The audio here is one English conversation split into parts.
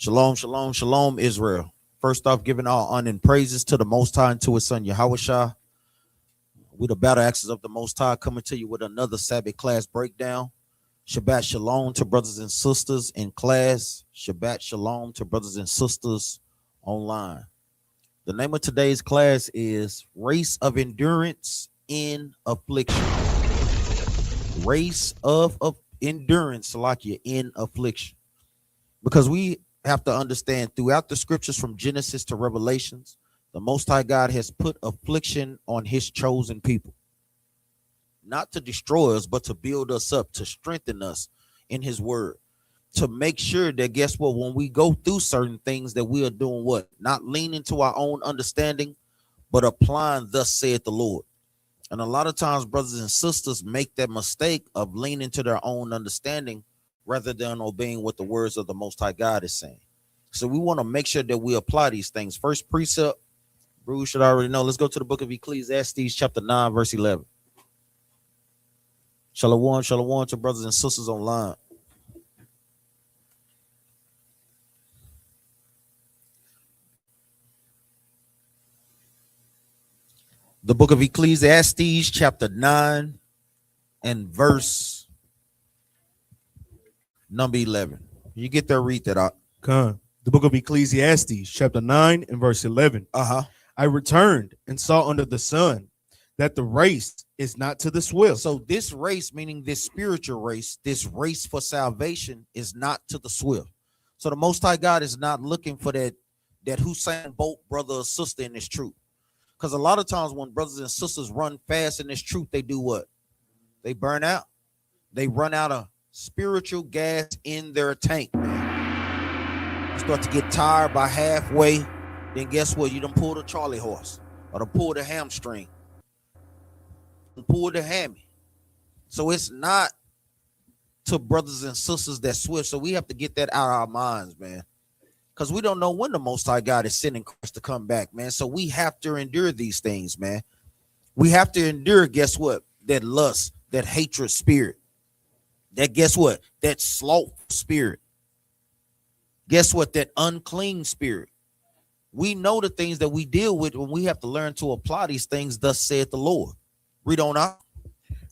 Shalom, shalom, shalom, Israel. First off, giving all honor and praises to the Most High and to his son, Yahushua. We the battle axes of the Most High coming to you with another Sabbath class breakdown. Shabbat shalom to brothers and sisters in class. Shabbat shalom to brothers and sisters online. The name of today's class is Race of Endurance in Affliction. Race of endurance, like you're in affliction. Because we have to understand throughout the scriptures from Genesis to Revelations, the Most High God has put affliction on his chosen people. Not to destroy us, but to build us up, to strengthen us in his word. To make sure that, guess what, when we go through certain things that we are doing what? Not leaning to our own understanding, but applying thus saith the Lord. And a lot of times brothers and sisters make that mistake of leaning to their own understanding rather than obeying what the words of the Most High God is saying. So we want to make sure that we apply these things. First precept, Bruce should already know. Let's go to the book of Ecclesiastes, chapter 9, verse 11. Shalom, shalom to brothers and sisters online. The book of Ecclesiastes, chapter 9, and verse number 11. You get there, read that out. Come. The book of Ecclesiastes, chapter 9, and verse 11. I returned and saw under the sun that the race is not to the swift. So this race, meaning this spiritual race, this race for salvation, is not to the swift. So the Most High God is not looking for that Hussein Bolt brother or sister in this truth. Because a lot of times when brothers and sisters run fast in this truth, they do what? They burn out. They run out of spiritual gas in their tank, man. You start to get tired by halfway, then guess what? You done pull the Charlie horse or done pull the hamstring. Pull the hammy. So it's not to brothers and sisters that swift. So we have to get that out of our minds, man. Because we don't know when the Most High God is sending Christ to come back, man. So we have to endure these things, man. We have to endure, guess what? That lust, that hatred spirit. That, guess what? That slothful spirit. Guess what? That unclean spirit. We know the things that we deal with when we have to learn to apply these things, thus saith the Lord. Read on out.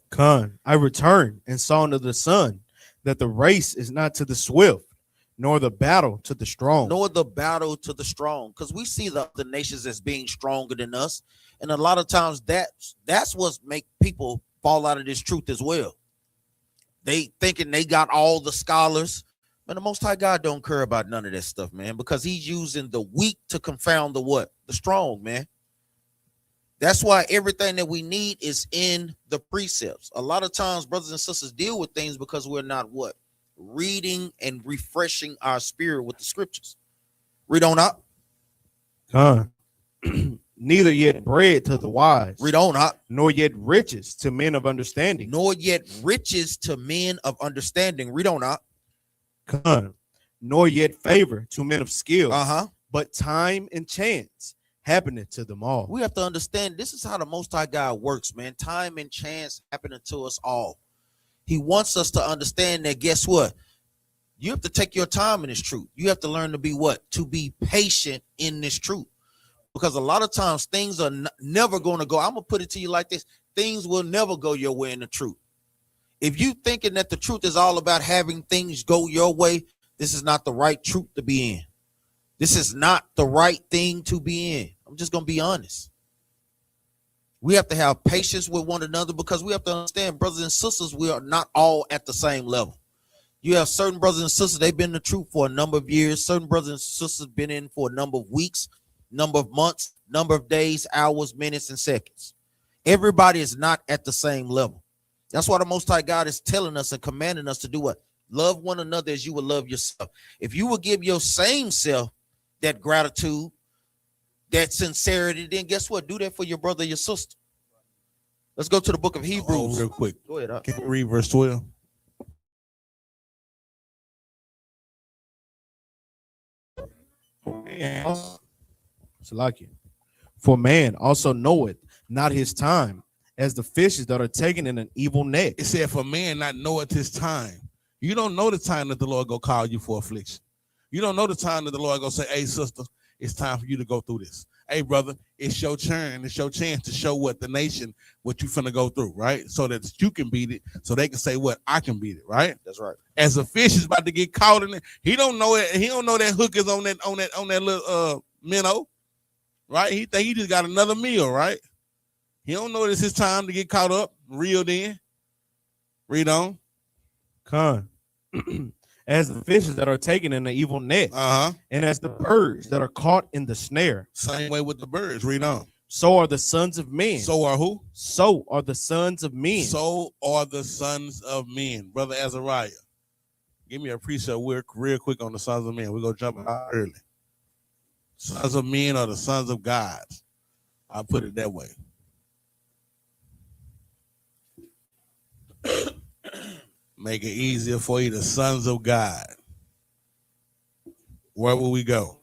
Come. I returned and saw under the sun that the race is not to the swift, nor the battle to the strong. Nor the battle to the strong. Because we see the other nations as being stronger than us. And a lot of times that's what make people fall out of this truth as well. They thinking they got all the scholars. Man, the Most High God don't care about none of that stuff, man. Because he's using the weak to confound the what? The strong, man. That's why everything that we need is in the precepts. A lot of times brothers and sisters deal with things because we're not what? Reading and refreshing our spirit with the scriptures. Read on up. Neither yet bread to the wise. Read on up. Nor yet riches to men of understanding. Nor yet riches to men of understanding. Read on up. Nor yet favor to men of skill. But time and chance happening to them all. We have to understand this is how the Most High God works, man. Time and chance happening to us all. He wants us to understand that, guess what? You have to take your time in this truth. You have to learn to be what? To be patient in this truth. Because a lot of times things are never going to go. I'm going to put it to you like this. Things will never go your way in the truth. If you thinking that the truth is all about having things go your way, this is not the right truth to be in. This is not the right thing to be in. I'm just going to be honest. We have to have patience with one another because we have to understand, brothers and sisters, we are not all at the same level. You have certain brothers and sisters, they've been in the truth for a number of years. Certain brothers and sisters been in for a number of weeks, number of months, number of days, hours, minutes, and seconds. Everybody is not at the same level. That's why the Most High God is telling us and commanding us to do what? Love one another as you would love yourself. If you will give your same self that gratitude, that sincerity, then guess what? Do that for your brother, your sister. Let's go to the book of Hebrews. Real quick. Go ahead. Can you read verse 12? For man also knoweth not his time, as the fishes that are taken in an evil net. It said, for man not knoweth his time. You don't know the time that the Lord go call you for affliction. You don't know the time that the Lord gonna say, hey, sister, it's time for you to go through this. Hey, brother, it's your turn. It's your chance to show what the nation, what you finna go through, right? So that you can beat it, so they can say what I can beat it, right? That's right. As a fish is about to get caught in it, he don't know it. He don't know that hook is on that little minnow, right? He think he just got another meal, right? He don't know it's his time to get caught up, reeled in. Read on. Con. As the fishes that are taken in the evil net, and as the birds that are caught in the snare. Same way with the birds. Read on. So are the sons of men. So are who? So are the sons of men. So are the sons of men. Brother Azariah, give me a precept real quick on the sons of men. We're going to jump out early. Sons of men are the sons of God. I'll put it that way. Make it easier for you, the sons of God. Where will we go?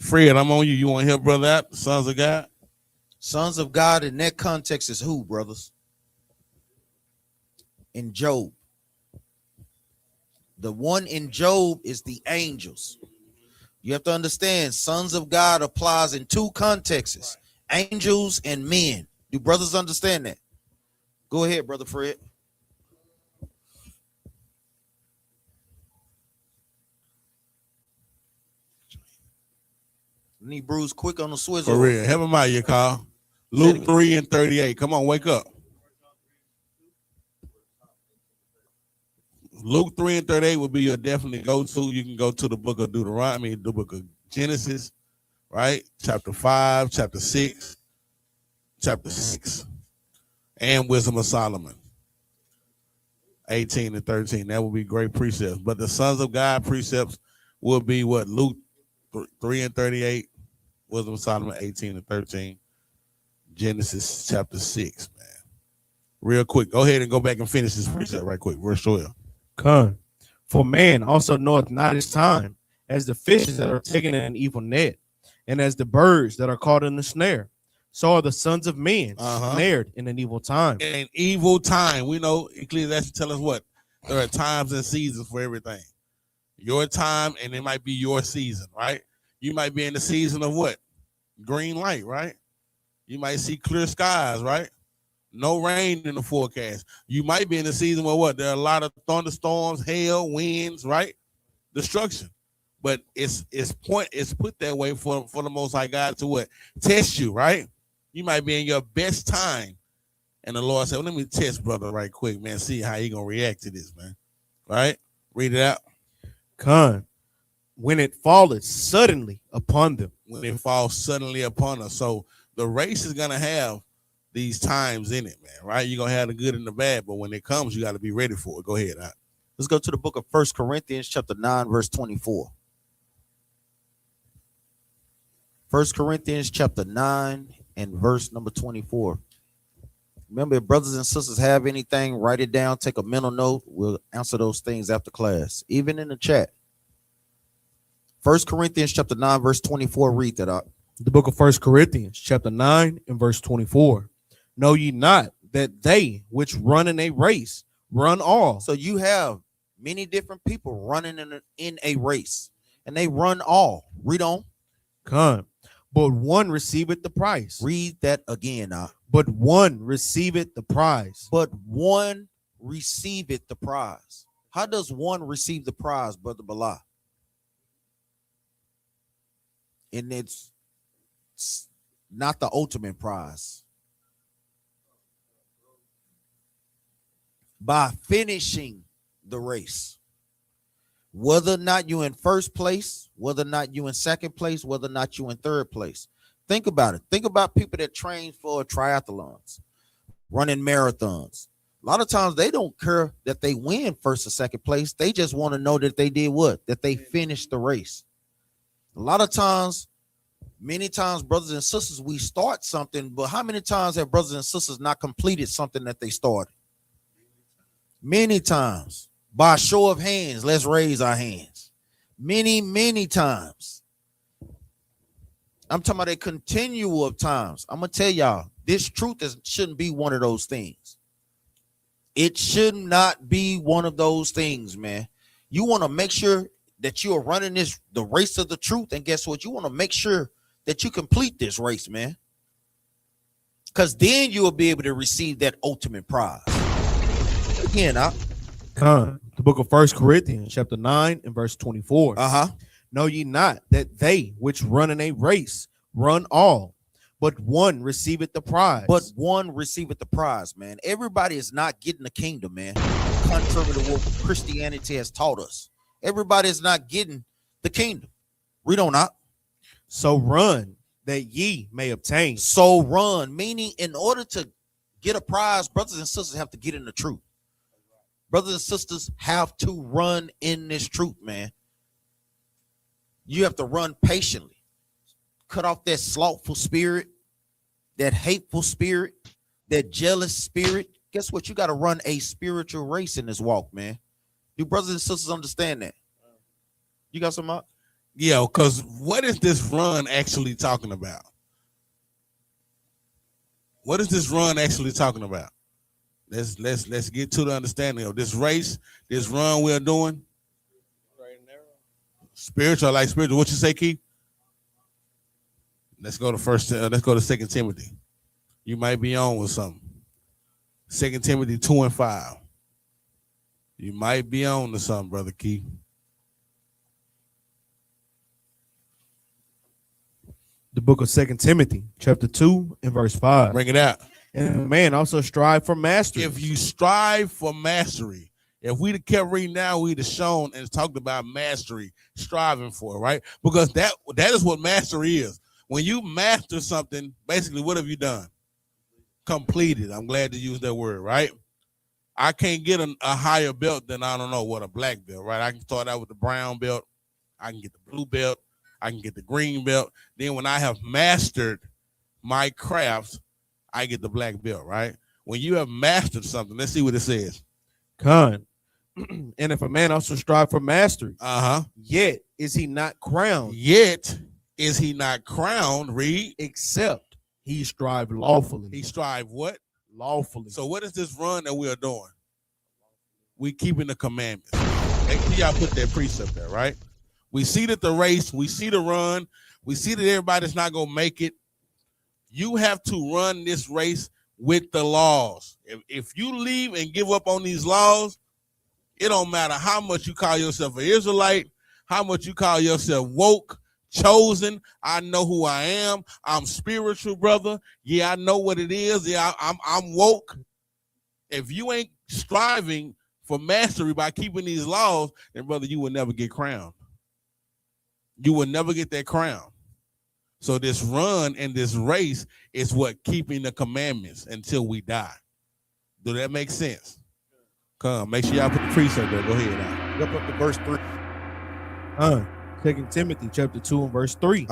Fred, I'm on you. You want to help brother out? Sons of God? Sons of God in that context is who, brothers? In Job. The one in Job is the angels. You have to understand, sons of God applies in two contexts, angels and men. Do brothers understand that? Go ahead, Brother Fred. Need Bruce quick on the swizzle. For real. Have him out, you call. Luke 3:38. Come on, wake up. Luke 3:38 would be your definitely go-to. You can go to the book of Deuteronomy, the book of Genesis, right? Chapter 5, chapter 6, and Wisdom of Solomon, 18 and 13. That would be great precepts. But the sons of God precepts will be what? Luke 3:38, Wisdom of Solomon, 18 and 13, Genesis chapter 6, man. Real quick, go ahead and go back and finish this precept right quick. Verse 12. Come. For man also knoweth not his time, as the fishes that are taken in an evil net, and as the birds that are caught in the snare. So are the sons of men snared in an evil time. In an evil time. We know Ecclesiastes tell us what? There are times and seasons for everything. Your time, and it might be your season, right? You might be in the season of what? Green light, right? You might see clear skies, right? No rain in the forecast. You might be in the season where what? There are a lot of thunderstorms, hail, winds, right? Destruction. But it's put that way for the Most High God to what? Test you, right? You might be in your best time. And the Lord said, well, let me test brother right quick, man. See how he gonna react to this, man. Right? Read it out. Come. When it falleth suddenly upon them. When it falls suddenly upon us. So the race is gonna have these times in it, man, right? You're gonna have the good and the bad, but when it comes, you got to be ready for it. Go ahead. Let's go to the book of 1 Corinthians chapter 9, verse 24. 1 Corinthians chapter 9 and verse number 24. Remember, if brothers and sisters have anything, write it down, take a mental note. We'll answer those things after class, even in the chat. 1 Corinthians chapter 9, verse 24, read that out. The book of 1 Corinthians chapter 9 and verse 24. Know ye not that they which run in a race run all? So you have many different people running in a race, and they run all. Read on. Come. But one receiveth the prize. Read that again now. But one receiveth the prize. But one receiveth the prize. How does one receive the prize, Brother Bala? And it's not the ultimate prize. By finishing the race. Whether or not you in first place, whether or not you in second place, whether or not you in third place. Think about it. Think about people that train for triathlons, running marathons. A lot of times they don't care that they win first or second place. They just want to know that they did what? That they finished the race. A lot of times, many times, brothers and sisters, we start something, but how many times have brothers and sisters not completed something that they started? Many times. By a show of hands, let's raise our hands. Many, many times. I'm talking about a continual of times. I'm gonna tell y'all, this truth shouldn't be one of those things. It should not be one of those things, man. You want to make sure that you are running the race of the truth, and guess what? You want to make sure that you complete this race, man. Because then you will be able to receive that ultimate prize. Again, the book of 1 Corinthians, chapter 9 and verse 24. Know ye not that they which run in a race run all, but one receiveth the prize? But one receiveth the prize, man. Everybody is not getting the kingdom, man. Contrary to what Christianity has taught us. Everybody is not getting the kingdom. Read on out. So run that ye may obtain. So run, meaning in order to get a prize, brothers and sisters have to get in the truth. Brothers and sisters have to run in this truth, man. You have to run patiently. Cut off that slothful spirit, that hateful spirit, that jealous spirit. Guess what? You got to run a spiritual race in this walk, man. Do brothers and sisters understand that? You got some up? Yeah, because what is this run actually talking about? What is this run actually talking about? Let's get to the understanding of this race, this run we're doing. Spiritual, like spiritual. What you say, Keith? Let's go to 2 Timothy. You might be on with something. 2 Timothy 2 and 5. You might be on to something, Brother Keith. The book of 2 Timothy, chapter 2 and verse 5. Bring it out. And man also strive for mastery. If you strive for mastery, if we'd have kept reading now, we'd have shown and talked about mastery, striving for, right? Because that is what mastery is. When you master something, basically, what have you done? Completed. I'm glad to use that word, right? I can't get a higher belt than, I don't know, what, a black belt, right? I can start out with the brown belt. I can get the blue belt. I can get the green belt. Then when I have mastered my craft, I get the black belt, right? When you have mastered something, let's see what it says. And if a man also strive for mastery, yet is he not crowned? Yet is he not crowned, read, except he strive lawfully. He strive what? Lawfully. So what is this run that we are doing? We keeping the commandments. Make sure y'all put that precept there, right? We see that the race, we see the run, we see that everybody's not going to make it. You have to run this race with the laws. If you leave and give up on these laws, it don't matter how much you call yourself an Israelite, how much you call yourself woke, chosen. I know who I am. I'm spiritual, brother. Yeah, I know what it is. Yeah, I'm woke. If you ain't striving for mastery by keeping these laws, then brother, you will never get crowned. You will never get that crown. So this run and this race is what keeping the commandments until we die. Do that make sense? Come, make sure y'all put the precept there. Go ahead now. Jump up to verse 3. 2 Timothy chapter 2 and verse 3.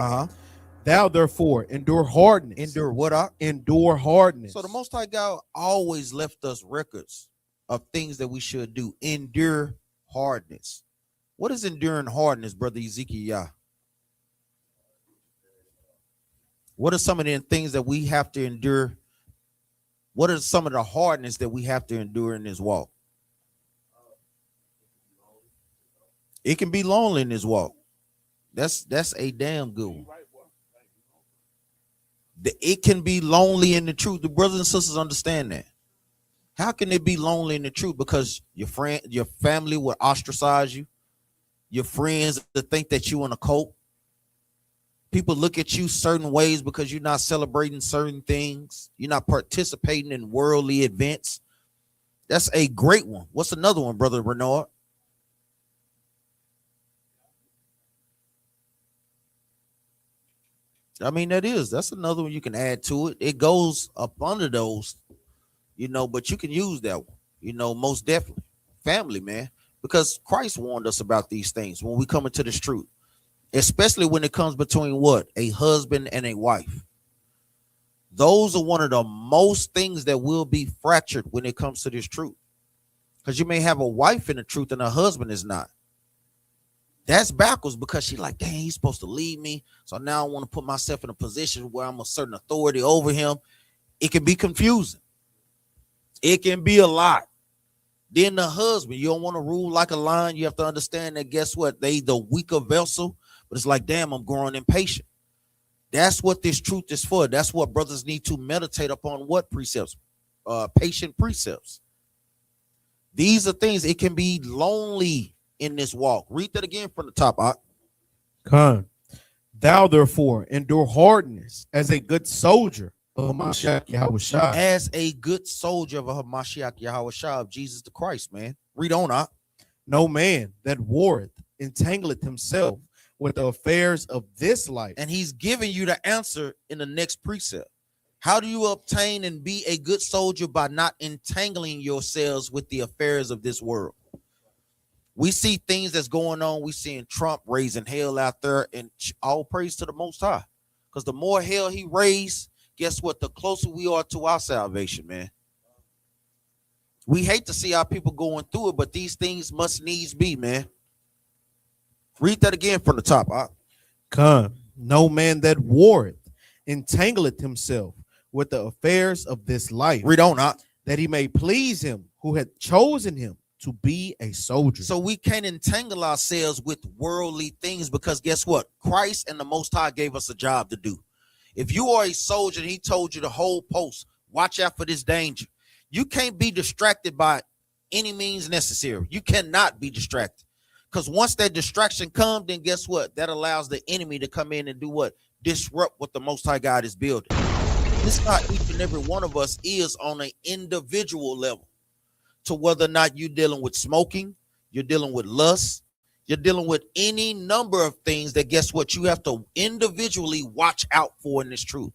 Thou therefore endure hardness. Endure what? Endure hardness. So the Most High God always left us records of things that we should do. Endure hardness. What is enduring hardness, Brother Ezekiel? What are some of the things that we have to endure? What are some of the hardness that we have to endure in this walk? It can be lonely in this walk. That's a damn good one. It can be lonely in the truth. The brothers and sisters understand that. How can it be lonely in the truth? Because your family will ostracize you. Your friends that think that you in a cult. People look at you certain ways because you're not celebrating certain things. You're not participating in worldly events. That's a great one. What's another one, Brother Renard? I mean, that's another one you can add to it. It goes up under those, but you can use that one, most definitely. Family, man, because Christ warned us about these things when we come into this truth, especially when it comes between what? A husband and a wife. Those are one of the most things that will be fractured when it comes to this truth, because you may have a wife in the truth and a husband is not. That's backwards because she like, dang, he's supposed to lead me. So now I want to put myself in a position where I'm a certain authority over him. It can be confusing. It can be a lot. Then the husband, you don't want to rule like a lion. You have to understand that, guess what? They the weaker vessel, but it's like, damn, I'm growing impatient. That's what this truth is for. That's what brothers need to meditate upon. What precepts? Patient precepts. These are things, it can be lonely in this walk. Read that again from the top. Con. Thou therefore endure hardness as a good soldier of Hamashiach Yahushua. As a good soldier of a Hamashiach Yahushua of Jesus the Christ, man. Read on. No man that warreth entangleth himself with the affairs of this life. And he's giving you the answer in the next precept. How do you obtain and be a good soldier? By not entangling yourselves with the affairs of this world. We see things that's going on. We seeing Trump raising hell out there, and all praise to the Most High. Because the more hell he raised, guess what? The closer we are to our salvation, man. We hate to see our people going through it, but these things must needs be, man. Read that again from the top. Come, no man that warreth entangleth himself with the affairs of this life. Read on, that he may please him who had chosen him to be a soldier. So we can't entangle ourselves with worldly things, because guess what? Christ and the Most High gave us a job to do. If you are a soldier and he told you to hold post, watch out for this danger. You can't be distracted by any means necessary. You cannot be distracted. Because once that distraction comes, then guess what? That allows the enemy to come in and do what? Disrupt what the Most High God is building. This is how each and every one of us is on an individual level. To whether or not you're dealing with smoking, you're dealing with lust, you're dealing with any number of things that, guess what, you have to individually watch out for in this truth.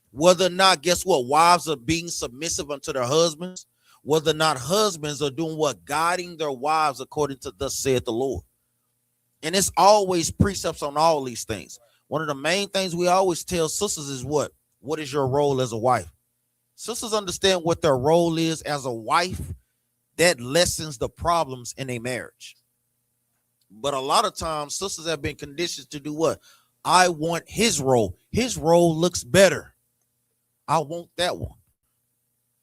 Whether or not, guess what, wives are being submissive unto their husbands, whether or not husbands are doing what? Guiding their wives according to thus saith the Lord. And it's always precepts on all these things. One of the main things we always tell sisters is what? What is your role as a wife? Sisters understand what their role is as a wife. That lessens the problems in a marriage. But a lot of times sisters have been conditioned to do what? I want his role. His role looks better. I want that one.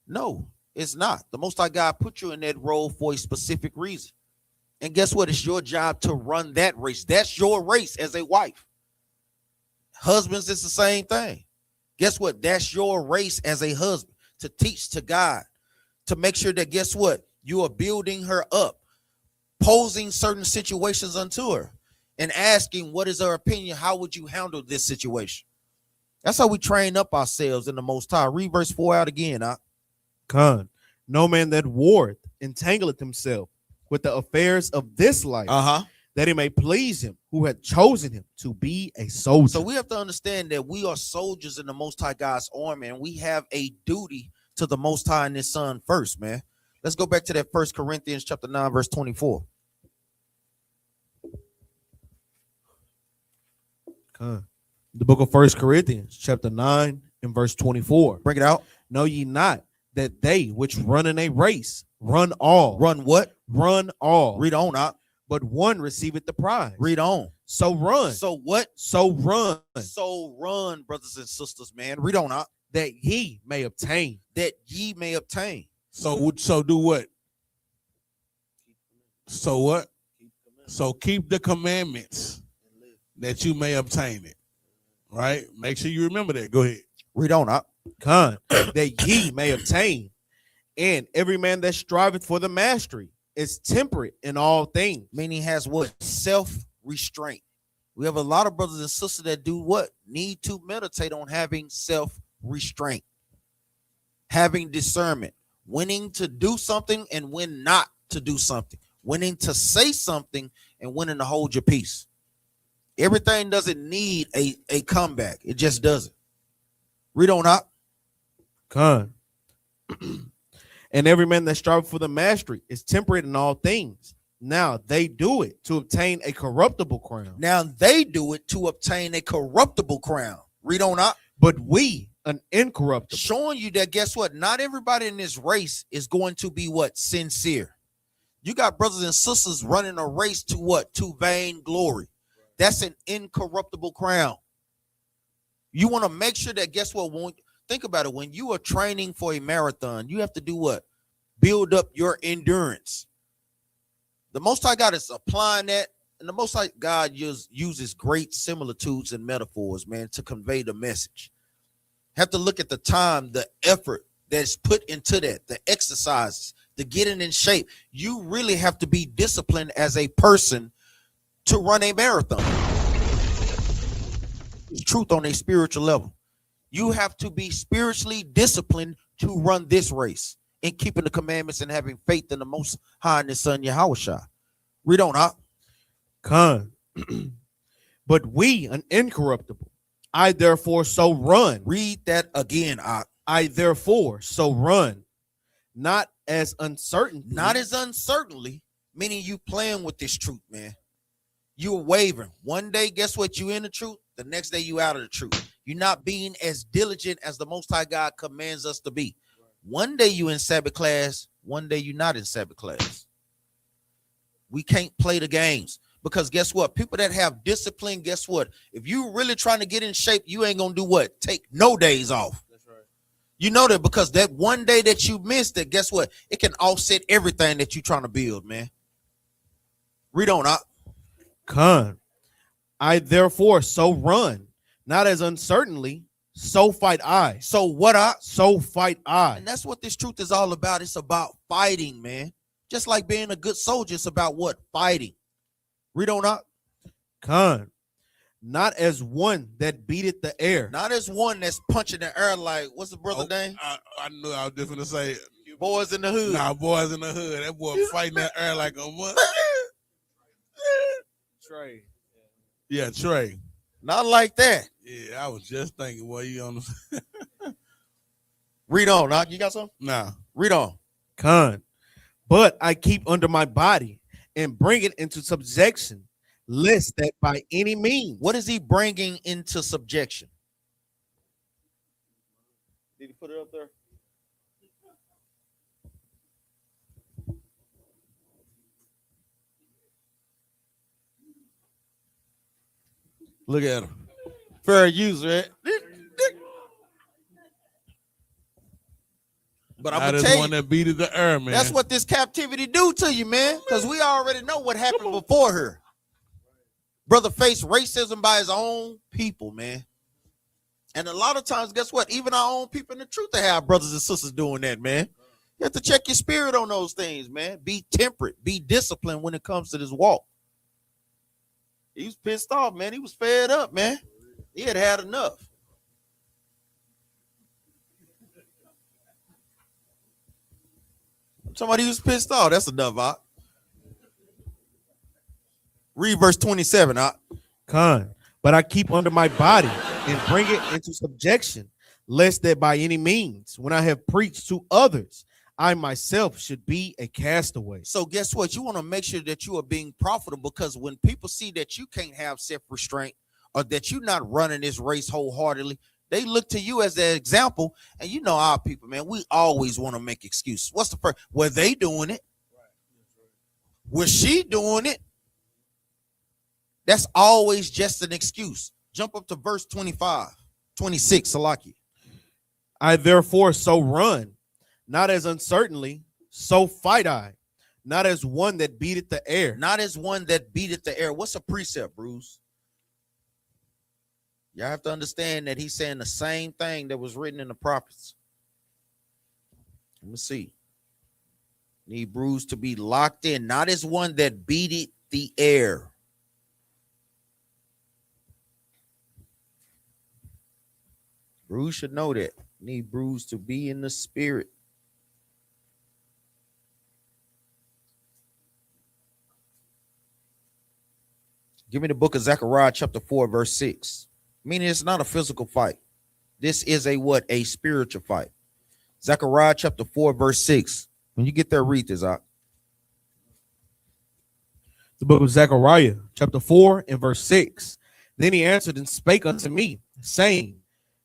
No, it's not. The Most High God put you in that role for a specific reason. And guess what? It's your job to run that race. That's your race as a wife. Husbands, it's the same thing. Guess what? That's your race as a husband, to teach, to God, to make sure that, guess what? You are building her up, posing certain situations unto her, and asking, what is her opinion? How would you handle this situation? That's how we train up ourselves in the Most High. Read verse 4 out again. Con, no man that warreth entangleth himself with the affairs of this life, that he may please him who had chosen him to be a soldier. So we have to understand that we are soldiers in the Most High God's army, and we have a duty to the Most High and his son first, man. Let's go back to that 1 Corinthians chapter 9, verse 24. The book of 1 Corinthians chapter 9 and verse 24. Bring it out. Know ye not that they which run in a race run all. Run what? Run all. Read on out. But one receiveth the prize. Read on. So run. So what? So run. So run, brothers and sisters, man. Read on out. That ye may obtain. That ye may obtain. So do what? So what? So keep the commandments that you may obtain it. Right? Make sure you remember that. Go ahead. Read on out. Con, that ye may obtain. And every man that striveth for the mastery is temperate in all things. Meaning has what? Self-restraint. We have a lot of brothers and sisters that do what? Need to meditate on having self-restraint, having discernment, winning to do something and when not to do something, winning to say something and winning to hold your peace. Everything doesn't need a comeback. It just doesn't. Read on up. Con. And every man that striveth for the mastery is temperate in all things. Now they do it to obtain a corruptible crown. Now they do it to obtain a corruptible crown. Read on up. But we an incorruptible. Showing you that, guess what? Not everybody in this race is going to be what? Sincere. You got brothers and sisters running a race to what? To vain glory. That's an incorruptible crown. You want to make sure that, guess what? Think about it. When you are training for a marathon, you have to do what? Build up your endurance. The Most High God is applying that, and the Most High God uses great similitudes and metaphors, man, to convey the message. Have to look at the time, the effort that's put into that, the exercises, the getting in shape. You really have to be disciplined as a person to run a marathon. Truth on a spiritual level. You have to be spiritually disciplined to run this race in keeping the commandments and having faith in the Most High and His Son Yahushua. Read on, Ak. Con. But we, an incorruptible, I therefore so run. Read that again, Ak. I therefore so run, not as uncertain. Not as uncertainly, meaning you playing with this truth, man. You're wavering. One day, guess what? You in the truth. The next day, you out of the truth. You're not being as diligent as the Most High God commands us to be. One day you in Sabbath class. One day you're not in Sabbath class. We can't play the games because guess what? People that have discipline, guess what? If you really trying to get in shape, you ain't going to do what? Take no days off. That's right. You know that because that one day that you missed it, guess what? It can offset everything that you're trying to build, man. Read on, Ak. Con. I therefore so run, not as uncertainly, so fight I. So what, Ak? So fight I. And that's what this truth is all about. It's about fighting, man. Just like being a good soldier, it's about what? Fighting. Read on, Ak. Con. Not as one that beateth the air. Not as one that's punching the air like, what's the brother name? I knew I was just going to say. Boys in the Hood. Nah, Boys in the Hood. That boy fighting that air like a what? Trey. Yeah, Trey. Not like that. Yeah, I was just thinking, well, you on the Read on, Ak. You got something? Nah. Read on. Con. But I keep under my body and bring it into subjection, lest that by any means. What is he bringing into subjection? Did he put it up there? Look at him. Fair user. Eh? But I'm gonna tell you, one that beat the air, man. that's what this captivity do to you, man. Because we already know what happened before her. Brother faced racism by his own people, man. And a lot of times, guess what? Even our own people in the truth, they have brothers and sisters doing that, man. You have to check your spirit on those things, man. Be temperate, be disciplined when it comes to this walk. He was pissed off, man. He was fed up, man. He had enough. Somebody was pissed off. That's enough, Ak. Read verse 27, Ak. Con. But I keep under my body and bring it into subjection, lest that by any means, when I have preached to others, I myself should be a castaway. So guess what? You want to make sure that you are being profitable, because when people see that you can't have self-restraint or that you're not running this race wholeheartedly, they look to you as the example. And you know our people, man, we always want to make excuses. What's the first? Were they doing it? Was she doing it? That's always just an excuse. Jump up to verse 25, 26, Salaki. I therefore so run, not as uncertainly, so fight I, not as one that beateth the air. Not as one that beateth the air. What's a precept, Bruce? Y'all have to understand that he's saying the same thing that was written in the prophets. Let me see. Need Bruce to be locked in, not as one that beateth the air. Bruce should know that. Need Bruce to be in the spirit. Give me the book of Zechariah chapter 4 verse 6. Meaning it's not a physical fight. This is a what? A spiritual fight. Zechariah chapter 4 verse 6. When you get there, read this out. The book of Zechariah chapter 4 and verse 6. Then he answered and spake unto me, saying,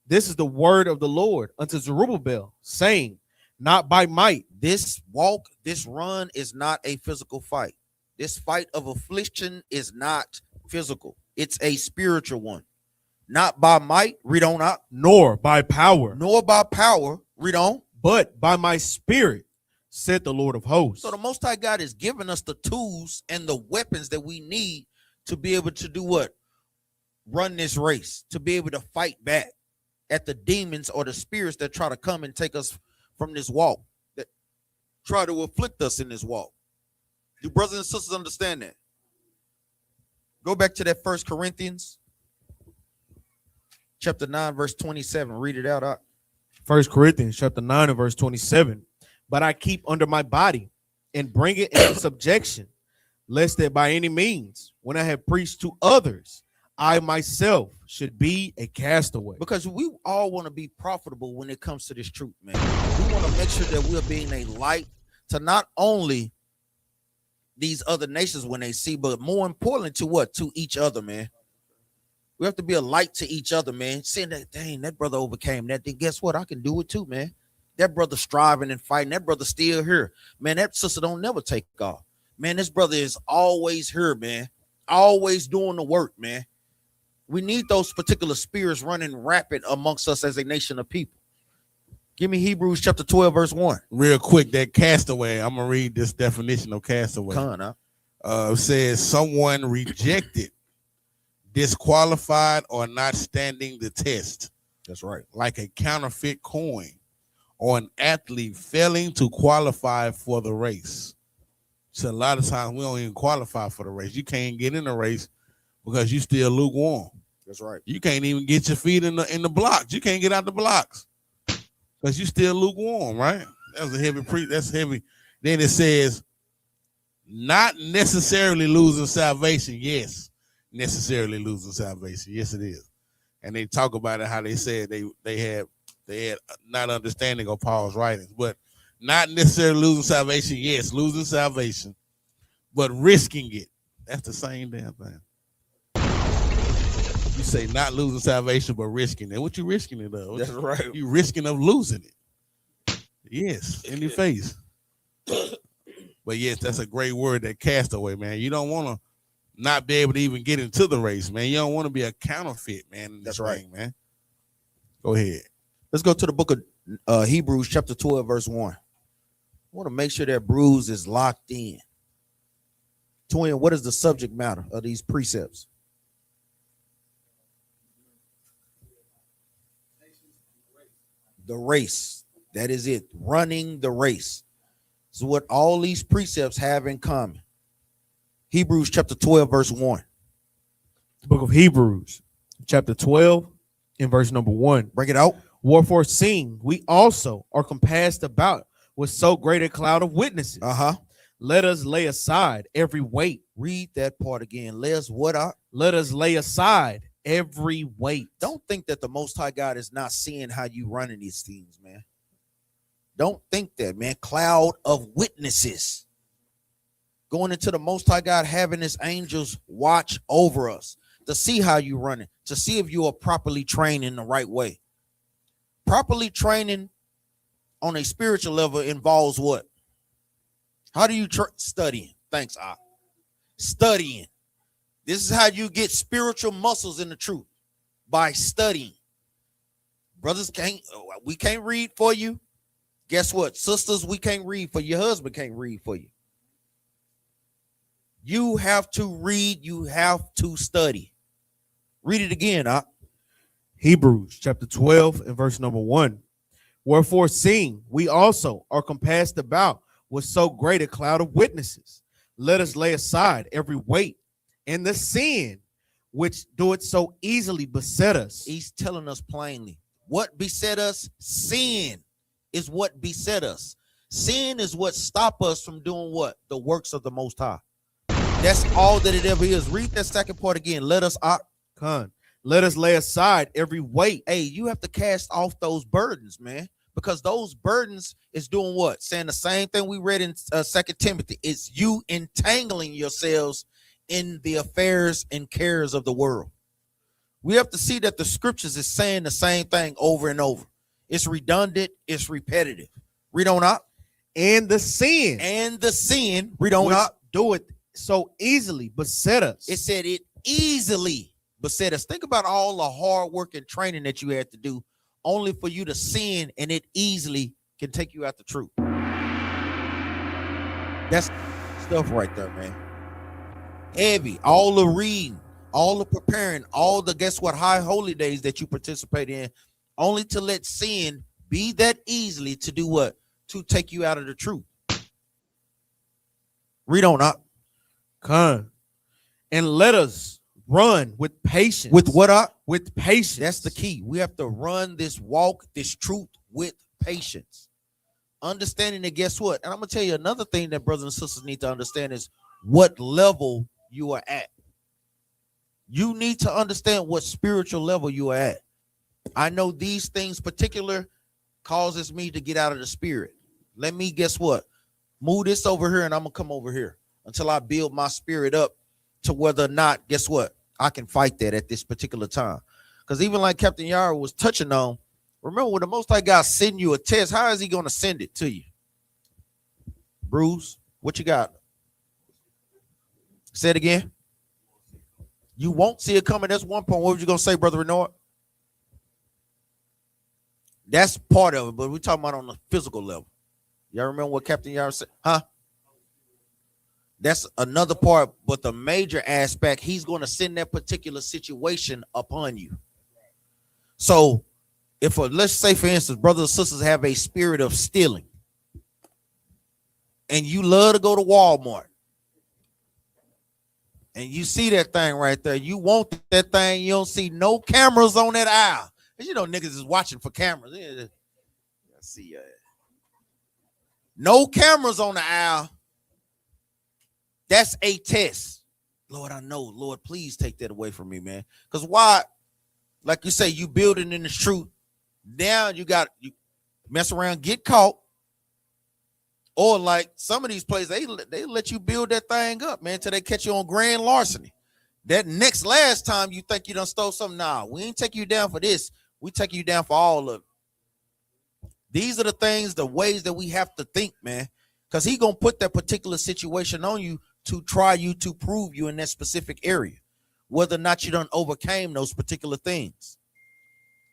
this is the word of the Lord unto Zerubbabel, saying, not by might. This walk, this run is not a physical fight. This fight of affliction is not physical. It's a spiritual one. Not by might, read on out. Nor by power. Nor by power, read on. But by my spirit, said the Lord of hosts. So the Most High God is giving us the tools and the weapons that we need to be able to do what? Run this race, to be able to fight back at the demons or the spirits that try to come and take us from this walk, that try to afflict us in this walk. Do brothers and sisters understand that? Go back to that 1 Corinthians chapter 9, verse 27. Read it out. 1 Corinthians chapter 9 and verse 27. But I keep under my body and bring it into subjection, lest that by any means, when I have preached to others, I myself should be a castaway. Because we all want to be profitable when it comes to this truth, man. We want to make sure that we're being a light to not only these other nations when they see, but more importantly to what? To each other, man. We have to be a light to each other, man. Saying that, dang, that brother overcame that. Then guess what? I can do it too, man. That brother striving and fighting. That brother still here. Man, that sister don't never take off. Man, this brother is always here, man. Always doing the work, man. We need those particular spirits running rapid amongst us as a nation of people. Give me Hebrews chapter 12, verse 1. Real quick, that castaway. I'm going to read this definition of castaway. It says someone rejected, disqualified, or not standing the test. That's right. Like a counterfeit coin, or an athlete failing to qualify for the race. So a lot of times we don't even qualify for the race. You can't get in the race because you still lukewarm. That's right. You can't even get your feet in the blocks. You can't get out the blocks because you still lukewarm, right? That's a heavy that's heavy. Then it says, not necessarily losing salvation. Yes, necessarily losing salvation. Yes, it is. And they talk about it how they said they had not understanding of Paul's writings, but not necessarily losing salvation. Yes, losing salvation, but risking it. That's the same damn thing. You say not losing salvation, but risking it. What you risking it of? That's right. You risking of losing it. Yes, in your face. But yes, that's a great word, that castaway, man. You don't want to not be able to even get into the race, man. You don't want to be a counterfeit, man. That's right, thing, man. Go ahead. Let's go to the book of Hebrews chapter 12, verse 1. I want to make sure that bruise is locked in. Twin, what is the subject matter of these precepts? The race. That is it. Running the race. This is what all these precepts have in common. Hebrews chapter 12, verse 1. The book of Hebrews, chapter 12, and verse number 1. Bring it out. Wherefore, seeing we also are compassed about with so great a cloud of witnesses, let us lay aside every weight. Read that part again. Let us what out? Let us lay aside every weight. Don't think that the Most High God is not seeing how you running these things, man. Don't think that, man. Cloud of witnesses. Going into the Most High God, having his angels watch over us to see how you running, to see if you are properly trained in the right way. Properly training on a spiritual level involves what? How do you studying? Thanks, I. Studying. This is how you get spiritual muscles in the truth, by studying. Brothers we can't read for you. Guess what? Sisters, we can't read for you. Your husband can't read for you. You have to read. You have to study. Read it again, Hebrews chapter 12 and verse number 1. Wherefore, seeing we also are compassed about with so great a cloud of witnesses, let us lay aside every weight and the sin which doeth so easily beset us. He's telling us plainly. What beset us? Sin is what beset us. Sin is what stop us from doing what? The works of the Most High. That's all that it ever is. Read that second part again. Let us lay aside every weight. Hey, you have to cast off those burdens, man, because those burdens is doing what? Saying the same thing we read in 2 Timothy. It's you entangling yourselves in the affairs and cares of the world. We have to see that the scriptures is saying the same thing over and over. It's redundant. It's repetitive. Read on up. And the sin. Read on which up. do it so easily beset us. It said it easily beset us. Think about all the hard work and training that you had to do only for you to sin, and it easily can take you out the truth. That's stuff right there, man. Heavy. All the reading, all the preparing, all the guess what high holy days that you participate in, only to let sin be that easily to do what? To take you out of the truth. Read on up. Come. And let us run with patience. With what up? With patience. That's the key. We have to run this walk, this truth with patience. Understanding that, guess what? And I'm going to tell you another thing that brothers and sisters need to understand is what level you are at. You need to understand what spiritual level you are at. I know these things particular causes me to get out of the spirit. Let me, guess what? Move this over here and I'm going to come over here until I build my spirit up to whether or not, guess what? I can fight that at this particular time. Because even like Captain Yara was touching on, remember when the Most High God send you a test, how is he going to send it to you? Bruce, what you got? Say it again. You won't see it coming. That's one point. What were you going to say, Brother Renard? That's part of it, but we're talking about on the physical level. Y'all remember what Captain Yara said? Huh? That's another part, but the major aspect, he's going to send that particular situation upon you. So if, let's say, for instance, brothers and sisters have a spirit of stealing, and you love to go to Walmart, and you see that thing right there, you want that thing, you don't see no cameras on that aisle. Because you know niggas is watching for cameras. I see no cameras on the aisle. That's a test. Lord, I know. Lord, please take that away from me, man. Because why, like you say, you building in the truth. Now you mess around, get caught. Or like some of these places, they let you build that thing up, man, till they catch you on grand larceny. That last time you think you done stole something, nah, we ain't take you down for this. We take you down for all of it. These are the things, the ways that we have to think, man. Because he going to put that particular situation on you to try you, to prove you in that specific area, whether or not you done overcame those particular things.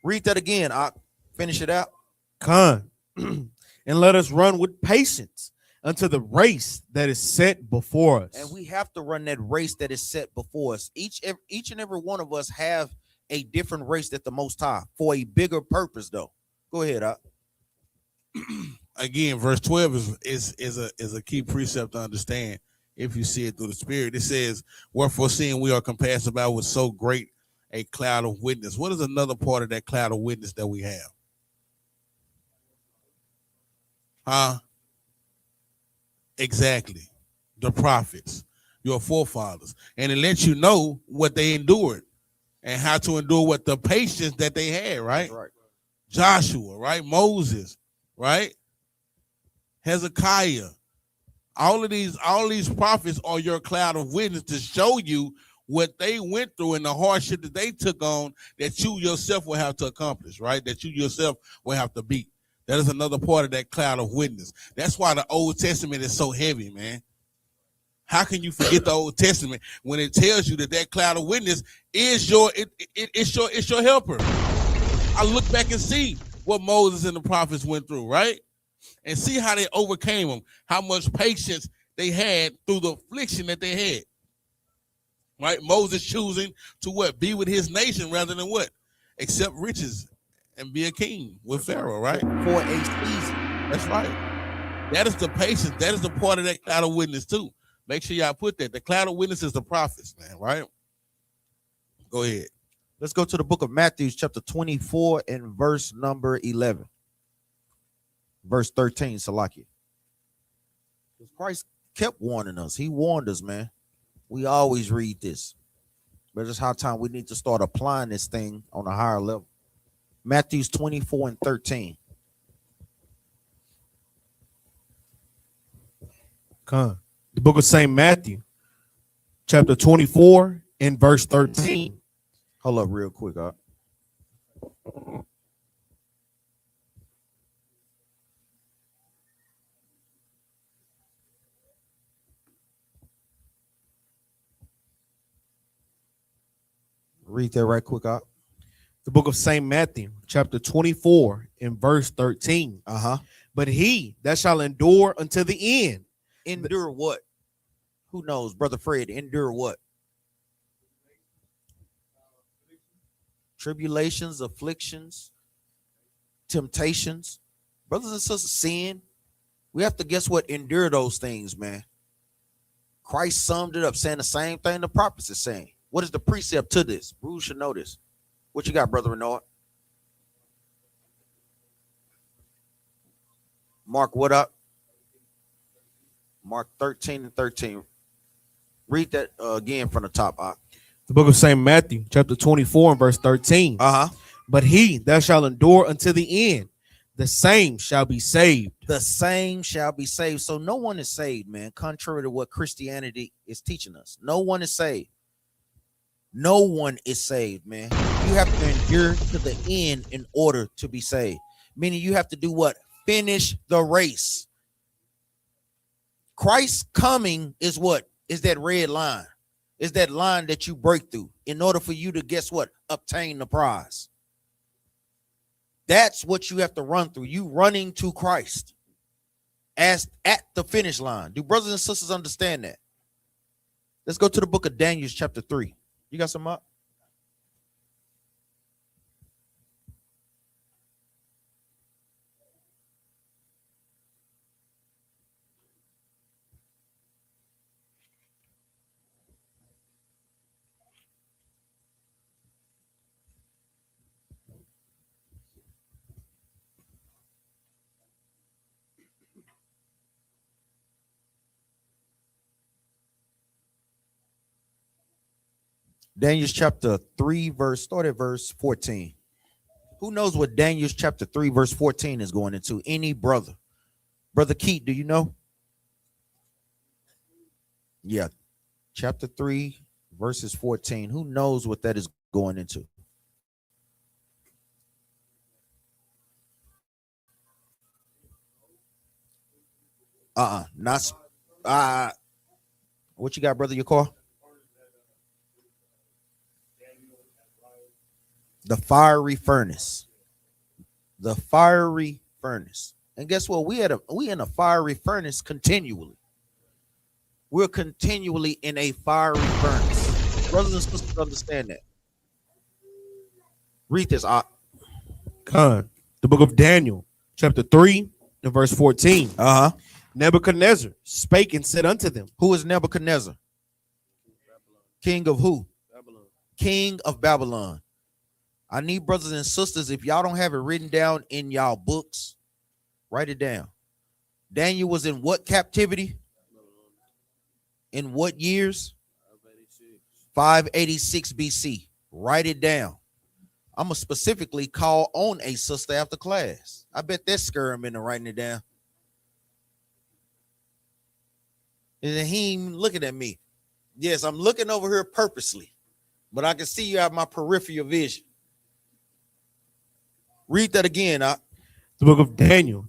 Read that again. I'll finish it out. Come. And let us run with patience unto the race that is set before us. And we have to run that race that is set before us. Each and every one of us have a different race that the Most High for a bigger purpose, though. Go ahead, Op. Again, verse 12 is a key precept to understand if you see it through the spirit. It says, wherefore seeing we are compassed about with so great a cloud of witness. What is another part of that cloud of witness that we have? Exactly. The prophets, your forefathers. And it lets you know what they endured and how to endure what the patience that they had, right? That's right. Joshua, right? Moses, right? Hezekiah. All of these prophets are your cloud of witness to show you what they went through and the hardship that they took on that you yourself will have to accomplish, right? That you yourself will have to beat. That is another part of that cloud of witness. That's why the Old Testament is so heavy, man. How can you forget the Old Testament when it tells you that cloud of witness is it's your helper? I look back and see what Moses and the prophets went through, right? And see how they overcame them, how much patience they had through the affliction that they had. Right? Moses choosing to what? Be with his nation rather than what? Accept riches and be a king with Pharaoh, right? For a season. That's right. That is the patience. That is the part of that cloud of witness too. Make sure y'all put that. The cloud of witness is the prophets, man, right? Go ahead. Let's go to the book of Matthew, chapter 24 and verse number 11. Verse 13, Salakia. Christ kept warning us. He warned us, man. We always read this. But it's high time we need to start applying this thing on a higher level. Matthew 24 and 13. Come. The book of St. Matthew, chapter 24 and verse 13. Hold up real quick, huh? Read that right quick out. The book of St. Matthew, chapter 24, and verse 13. But he that shall endure until the end. Endure what? Who knows, Brother Fred? Endure what? Tribulations, afflictions, temptations. Brothers and sisters, sin. We have to, guess what? Endure those things, man. Christ summed it up saying the same thing the prophets is saying. What is the precept to this? Bruce should know this. What you got, Brother Renard? Mark, what up? Mark 13 and 13. Read that again from the top. The book of St. Matthew, chapter 24 and verse 13. But he that shall endure until the end, the same shall be saved. The same shall be saved. So no one is saved, man, contrary to what Christianity is teaching us. No one is saved. No one is saved, man. You have to endure to the end in order to be saved. Meaning you have to do what? Finish the race. Christ's coming is what? Is that red line. Is that line that you break through in order for you to, guess what? Obtain the prize. That's what you have to run through. You running to Christ as at the finish line. Do brothers and sisters understand that? Let's go to the book of Daniel, chapter 3. You got some up? Daniel chapter 3, start at verse 14. Who knows what Daniel chapter 3, verse 14 is going into? Any brother? Brother Keith, do you know? Yeah. Chapter 3, verses 14. Who knows what that is going into? Not what you got, brother? Your call? The fiery furnace. The fiery furnace. And guess what? We in a fiery furnace continually. We're continually in a fiery furnace. Brothers and sisters understand that. Read this. The book of Daniel, chapter 3 and verse 14. Nebuchadnezzar spake and said unto them. Who is Nebuchadnezzar? King of who? Babylon. King of Babylon. I need brothers and sisters, if y'all don't have it written down in y'all books, write it down. Daniel was in what captivity? In what years? 586 BC. Write it down. I'm going to specifically call on a sister after class. I bet that scare him into writing it down. And he ain't looking at me. Yes, I'm looking over here purposely, but I can see you out my peripheral vision. Read that again. The book of Daniel.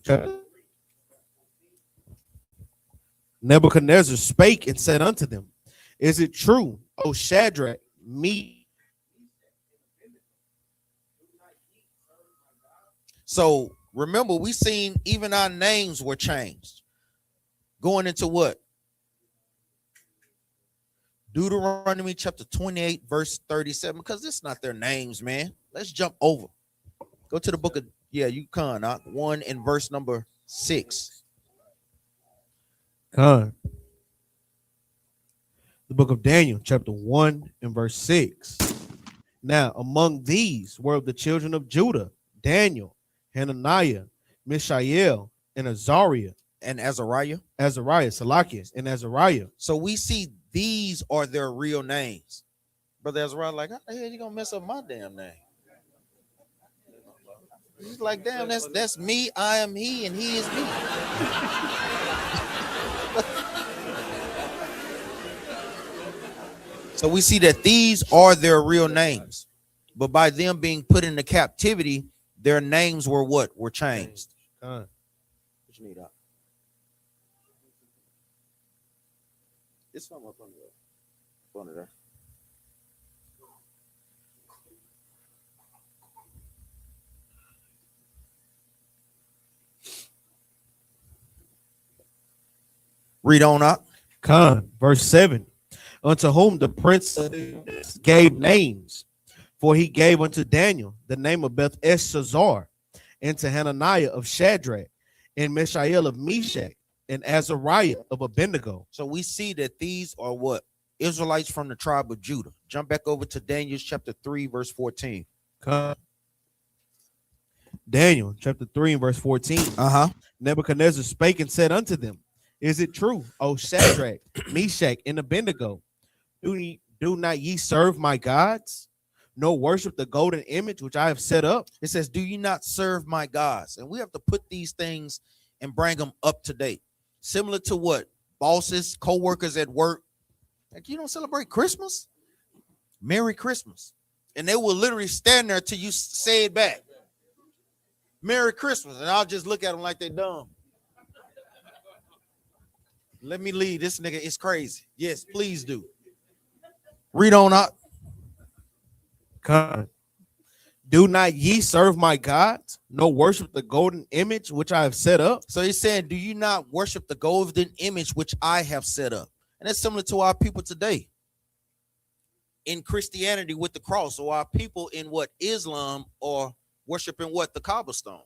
Nebuchadnezzar spake and said unto them, is it true, O Shadrach, me? So remember, we seen even our names were changed. Going into what? Deuteronomy chapter 28, verse 37, because it's not their names, man. Let's jump over. Go to the book of, you can, 1 and verse number 6. The book of Daniel, chapter 1 and verse 6. Now, among these were of the children of Judah, Daniel, Hananiah, Mishael, and Azariah. And Azariah? Salakias, and Azariah. So we see these are their real names. Brother Azariah, like, how the hell you gonna mess up my damn name? He's like, damn, that's me, I am he, and he is me. So we see that these are their real names. But by them being put into captivity, their names were what? Were changed. What you need up? It's something up under there. Read on up. Verse 7. Unto whom the prince gave names, for he gave unto Daniel the name of Belteshazzar, and to Hananiah of Shadrach, and Mishael of Meshach, and Azariah of Abednego. So we see that these are what? Israelites from the tribe of Judah. Jump back over to Daniel chapter 3, verse 14. Daniel chapter 3 and verse 14. Nebuchadnezzar spake and said unto them, Is it true, O Shadrach, Meshach, and Abednego? Do not ye serve my gods, nor worship the golden image which I have set up? It says, do you not serve my gods? And we have to put these things and bring them up to date. Similar to what? Bosses, co-workers at work. Like, you don't celebrate Christmas? Merry Christmas. And they will literally stand there till you say it back. Merry Christmas. And I'll just look at them like they dumb. Let me leave. This nigga is crazy. Yes, please do. Read on up. Do not ye serve my gods, nor worship the golden image which I have set up? So he's saying, do you not worship the golden image which I have set up? And that's similar to our people today in Christianity with the cross, or our people in what? Islam, or worshiping what? The cobblestone.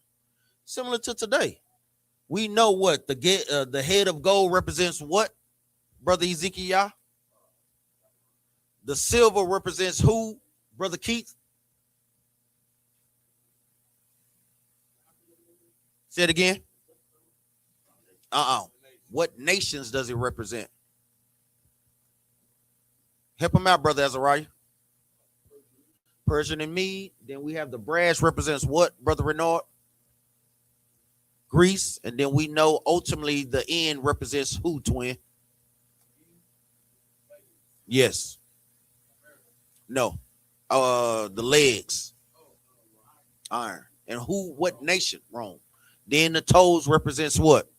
Similar to today. We know what the head of gold represents what, Brother Ezekiel? The silver represents who, Brother Keith? Say it again. What nations does it represent? Help him out, Brother Azariah. Persian and Mede. Then we have the brass represents what, Brother Renard? Greece. And then we know ultimately the end represents who, twin? Yes. No. The legs. Iron. And who, what nation? Rome. Then the toes represents what?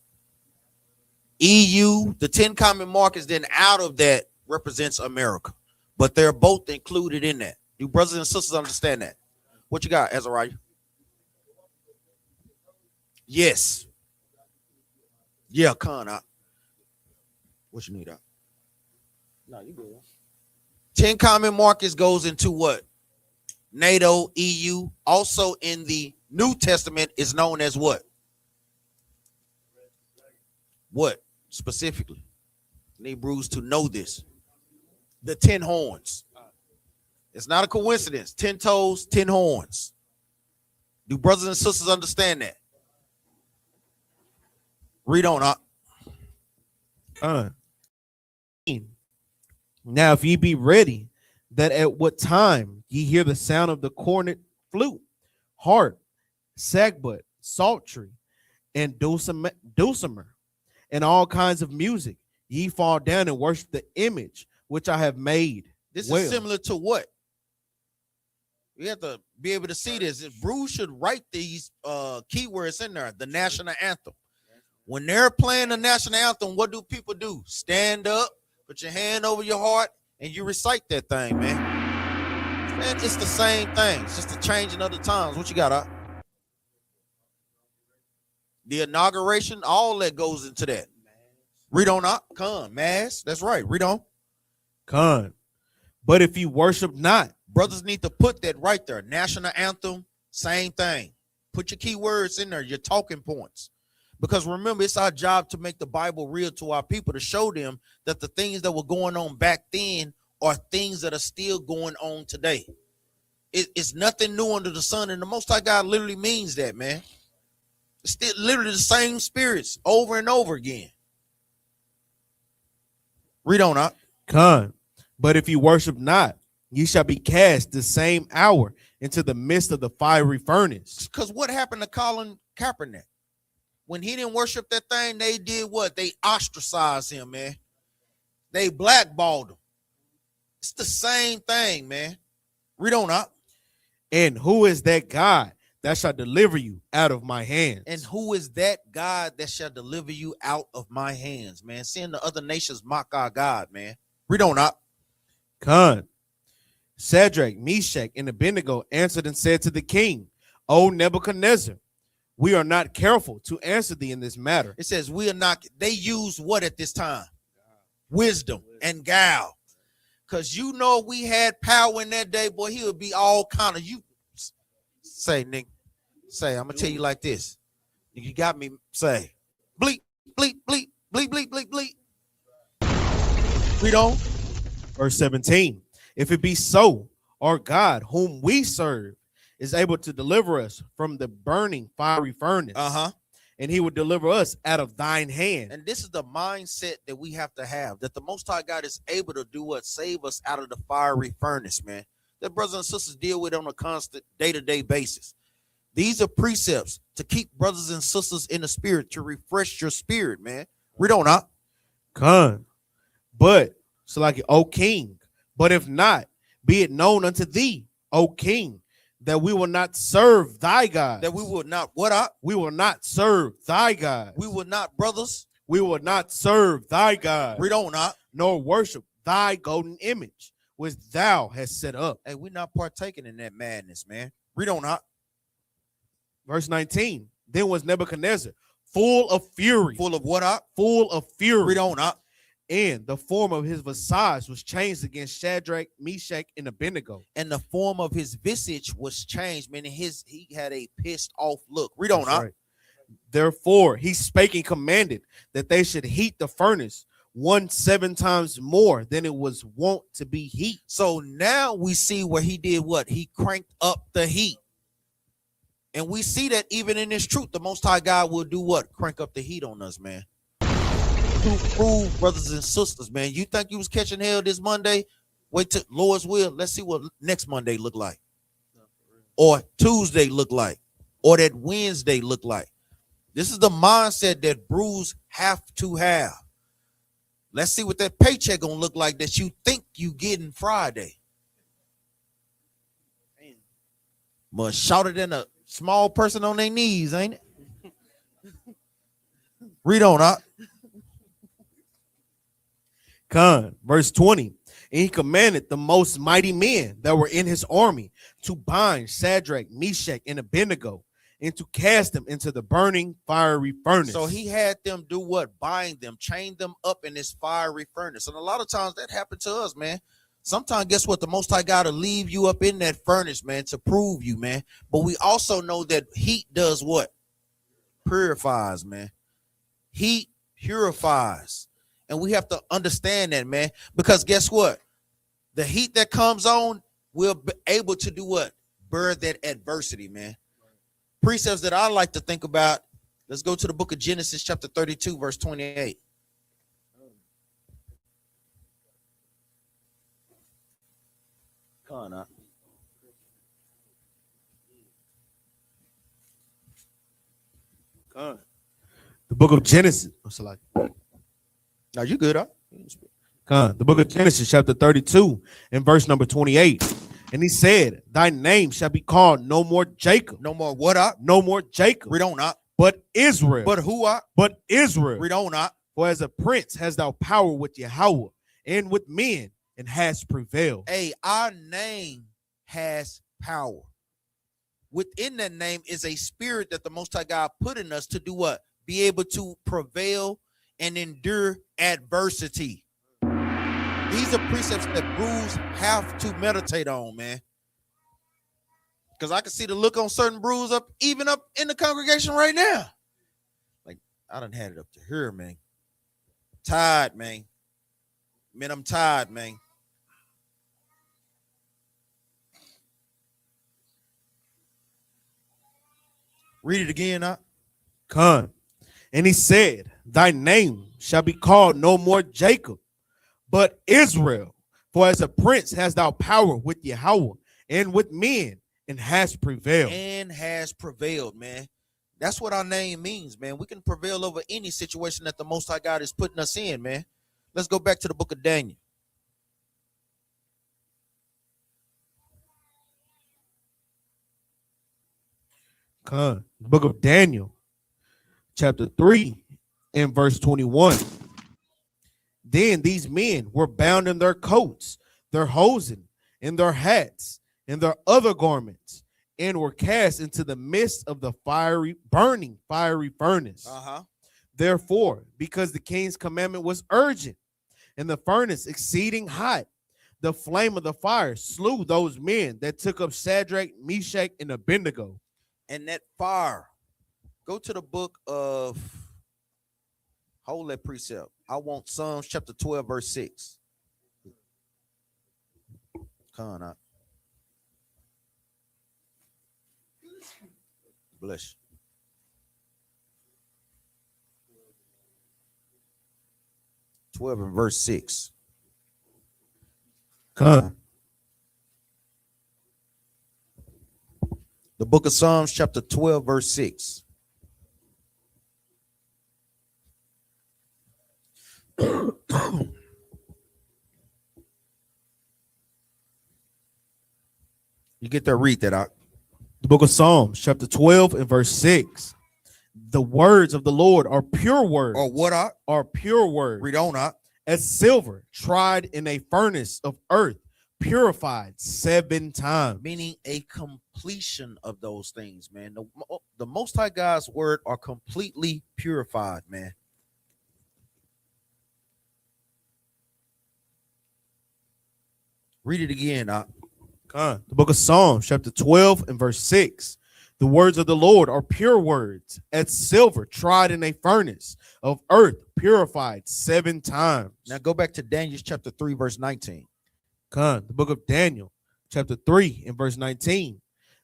EU. The 10 common markets then out of that represents America. But they're both included in that. You brothers and sisters understand that? What you got, Azariah? Yes. Yeah, Khan. What you need out? No, you good. 10 common markets goes into what? NATO, EU. Also in the New Testament is known as what? What specifically? Need Bruce to know this. The 10 horns. It's not a coincidence. 10 toes, 10 horns. Do brothers and sisters understand that? Read on up. Now, if ye be ready, that at what time ye hear the sound of the cornet, flute, harp, sackbut, psaltery, and dulcimer, and all kinds of music, ye fall down and worship the image which I have made. This is similar to what? We have to be able to see this. If Bruce should write these keywords in there, the national anthem. When they're playing the national anthem, what do people do? Stand up, put your hand over your heart, and you recite that thing, man. Man, it's the same thing. It's just the changing of the times. What you got, up? The inauguration, all that goes into that. Read on up. Come, mass. That's right. Read on. Come. But if you worship not, brothers need to put that right there. National anthem, same thing. Put your key words in there, your talking points. Because remember, it's our job to make the Bible real to our people, to show them that the things that were going on back then are things that are still going on today. It's nothing new under the sun. And the Most High God literally means that, man. It's still literally the same spirits over and over again. Read on up. Come. But if you worship not, ye shall be cast the same hour into the midst of the fiery furnace. Because what happened to Colin Kaepernick? When he didn't worship that thing, they did what? They ostracized him, man. They blackballed him. It's the same thing, man. Read on up. And who is that God that shall deliver you out of my hands? And who is that God that shall deliver you out of my hands, man? Seeing the other nations mock our God, man. Read on up. Come. Shadrach, Meshach, and Abednego answered and said to the king, O Nebuchadnezzar, we are not careful to answer thee in this matter. It says we are not. They use what at this time? Wisdom and guile. Because you know we had power in that day, boy, he would be all kind of you. Say, Nick, say, I'm going to tell you like this. You got me, say, bleep, bleep, bleep, bleep, bleep, bleep, bleep. Read on. Verse 17. If it be so, our God, whom we serve, is able to deliver us from the burning fiery furnace. And he will deliver us out of thine hand. And this is the mindset that we have to have, that the Most High God is able to do what? Save us out of the fiery furnace, man. That brothers and sisters deal with on a constant day-to-day basis. These are precepts to keep brothers and sisters in the spirit, to refresh your spirit, man. Read on out. Come. But, so like, O king, but if not, be it known unto thee, O king, that we will not serve thy God. That we will not, what up? We will not serve thy God. We will not, brothers. We will not serve thy God. Read on up. Nor worship thy golden image, which thou hast set up. Hey, we're not partaking in that madness, man. Read on up. Verse 19. Then was Nebuchadnezzar full of fury. Full of what up? Full of fury. Read on up. And the form of his visage was changed against Shadrach, Meshach, and Abednego. And the form of his visage was changed, meaning he had a pissed off look. Read on up. Right. Therefore, he spake and commanded that they should heat the furnace 7 times more than it was wont to be heat. So now we see where he did what? He cranked up the heat. And we see that even in this truth, the Most High God will do what? Crank up the heat on us, man. To prove, brothers and sisters, man. You think you was catching hell this Monday? Wait till Lord's will. Let's see what next Monday look like. Or Tuesday look like. Or that Wednesday look like. This is the mindset that brews have to have. Let's see what that paycheck gonna look like that you think you getting Friday. Much shorter than a small person on their knees, ain't it? Read on, huh? Con, verse 20. And he commanded the most mighty men that were in his army to bind Shadrach, Meshach, and Abednego, and to cast them into the burning fiery furnace. So he had them do what? Bind them, chain them up in this fiery furnace. And a lot of times that happened to us, man. Sometimes, guess what? The Most High God to leave you up in that furnace, man, to prove you, man. But we also know that heat does what? Purifies, man. Heat purifies. And we have to understand that, man, because guess what? The heat that comes on will be able to do what? Bear that adversity, man. Precepts that I like to think about. Let's go to the book of Genesis, chapter 32, verse 28. Come on up. Con. The book of Genesis. What's it like? Now you good, huh? The book of Genesis, chapter 32, and verse number 28. And he said, thy name shall be called no more Jacob. No more what up? No more Jacob. Read on up. But Israel. But who up? But Israel. Read on up. For as a prince hast thou power with Yahweh and with men, and hast prevailed. Hey, our name has power. Within that name is a spirit that the Most High God put in us to do what? Be able to prevail and endure adversity. These are precepts that brews have to meditate on, man. Because I can see the look on certain brews up, even up in the congregation right now. Like, I done had it up to here, man. Tired, man. Man, I'm tired, man. Read it again, huh? Con. And he said, thy name shall be called no more Jacob, but Israel. For as a prince hast thou power with Yahweh and with men, and has prevailed. And has prevailed, man. That's what our name means, man. We can prevail over any situation that the Most High God is putting us in, man. Let's go back to the book of Daniel. Con. The book of Daniel, chapter 3, and verse 21. Then these men were bound in their coats, their hosen, and their hats, and their other garments, and were cast into the midst of the burning fiery furnace. Therefore, because the king's commandment was urgent, and the furnace exceeding hot, the flame of the fire slew those men that took up Shadrach, Meshach, and Abednego. And that fire, go to the book of, hold that precept. I want Psalms chapter 12, verse 6. Come on out. Bless you. 12 and verse 6. Come. The book of Psalms, chapter 12, verse 6. You get there, read that out. The book of Psalms, chapter 12, and verse 6. The words of the Lord are pure words. Or what out? Are pure words. Read on out. As silver tried in a furnace of earth, purified 7 times. Meaning a completion of those things, man. The Most High God's word are completely purified, man. Read it again. The book of Psalms, chapter 12, and verse 6. The words of the Lord are pure words, as silver tried in a furnace of earth, purified 7 times. Now go back to Daniel chapter 3, verse 19. The book of Daniel, chapter 3, and verse 19.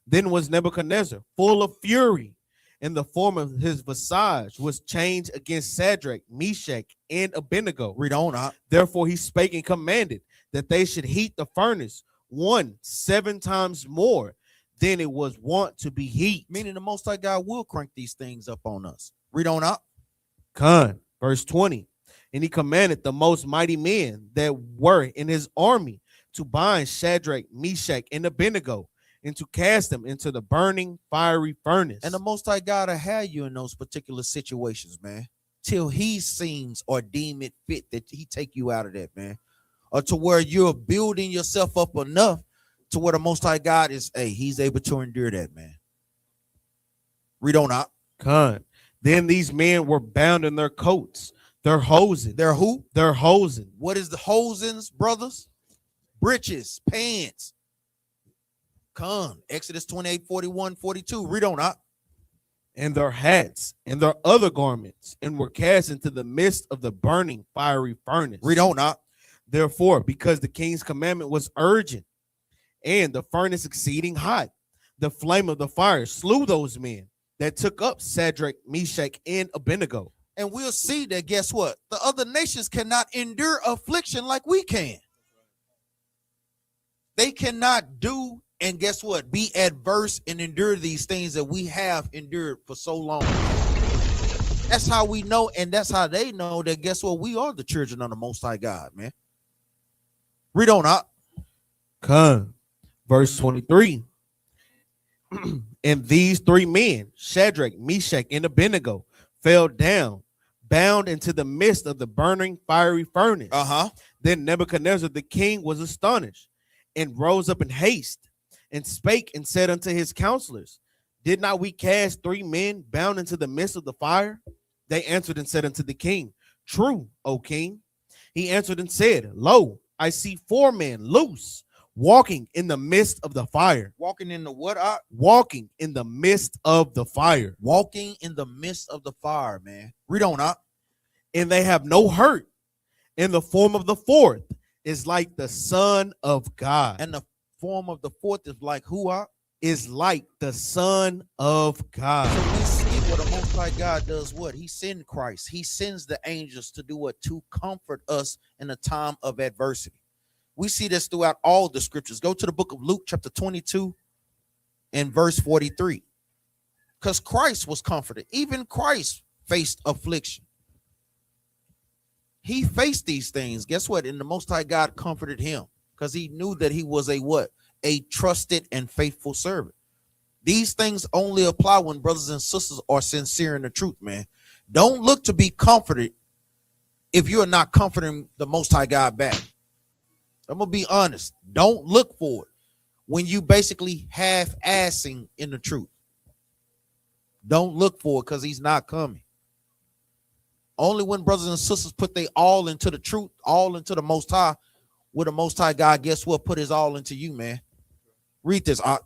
Then was Nebuchadnezzar full of fury, and the form of his visage was changed against Shadrach, Meshach, and Abednego. Read on out. Therefore he spake and commanded that they should heat the furnace 7 times more than it was wont to be heat. Meaning the Most High God will crank these things up on us. Read on out. Verse 20. And he commanded the most mighty men that were in his army to bind Shadrach, Meshach, and Abednego, and to cast them into the burning fiery furnace. And the Most High God will have you in those particular situations, man, till he seems or deem it fit that he take you out of that, man, or to where you're building yourself up enough to where the Most High God is, he's able to endure that, man. Read on out. Then these men were bound in their coats, their hosen. Their who? Their hosen. What is the hosens, brothers? Breeches, pants. Exodus 28, 41, 42. Read on out. And their hats and their other garments, and were cast into the midst of the burning fiery furnace. Read on out. Therefore, because the king's commandment was urgent, and the furnace exceeding hot, the flame of the fire slew those men that took up Shadrach, Meshach, and Abednego. And we'll see that, guess what? The other nations cannot endure affliction like we can. They cannot do, and guess what? Be adverse and endure these things that we have endured for so long. That's how we know, and that's how they know that, guess what? We are the children of the Most High God, man. Read on out. Verse 23. And these 3 men, Shadrach, Meshach, and Abednego, fell down, bound into the midst of the burning fiery furnace. Then Nebuchadnezzar the king was astonished, and rose up in haste, and spake and said unto his counselors, Did not we cast 3 men bound into the midst of the fire? They answered and said unto the king, True, O king. He answered and said, Lo, I see 4 men loose, walking in the midst of the fire. Walking in the what? Walking in the midst of the fire. Walking in the midst of the fire, man. Read on out. And they have no hurt. And the form of the 4th is like the Son of God. And the form of the 4th is like who are? Is like the Son of God. So we see what the Most High God does. What? He sends Christ. He sends the angels to do what? To comfort us in a time of adversity. We see this throughout all the scriptures. Go to the book of Luke, chapter 22, and verse 43. Because Christ was comforted. Even Christ faced affliction. He faced these things. Guess what? And the Most High God comforted him because he knew that he was a what? A trusted and faithful servant. These things only apply when brothers and sisters are sincere in the truth, man. Don't look to be comforted if you're not comforting the Most High God back. I'm going to be honest. Don't look for it. when you basically half-assing in the truth. Don't look for it because he's not coming. Only when brothers and sisters put they all into the truth, all into the Most High, with the Most High God, guess what? Put his all into you, man. Read this. The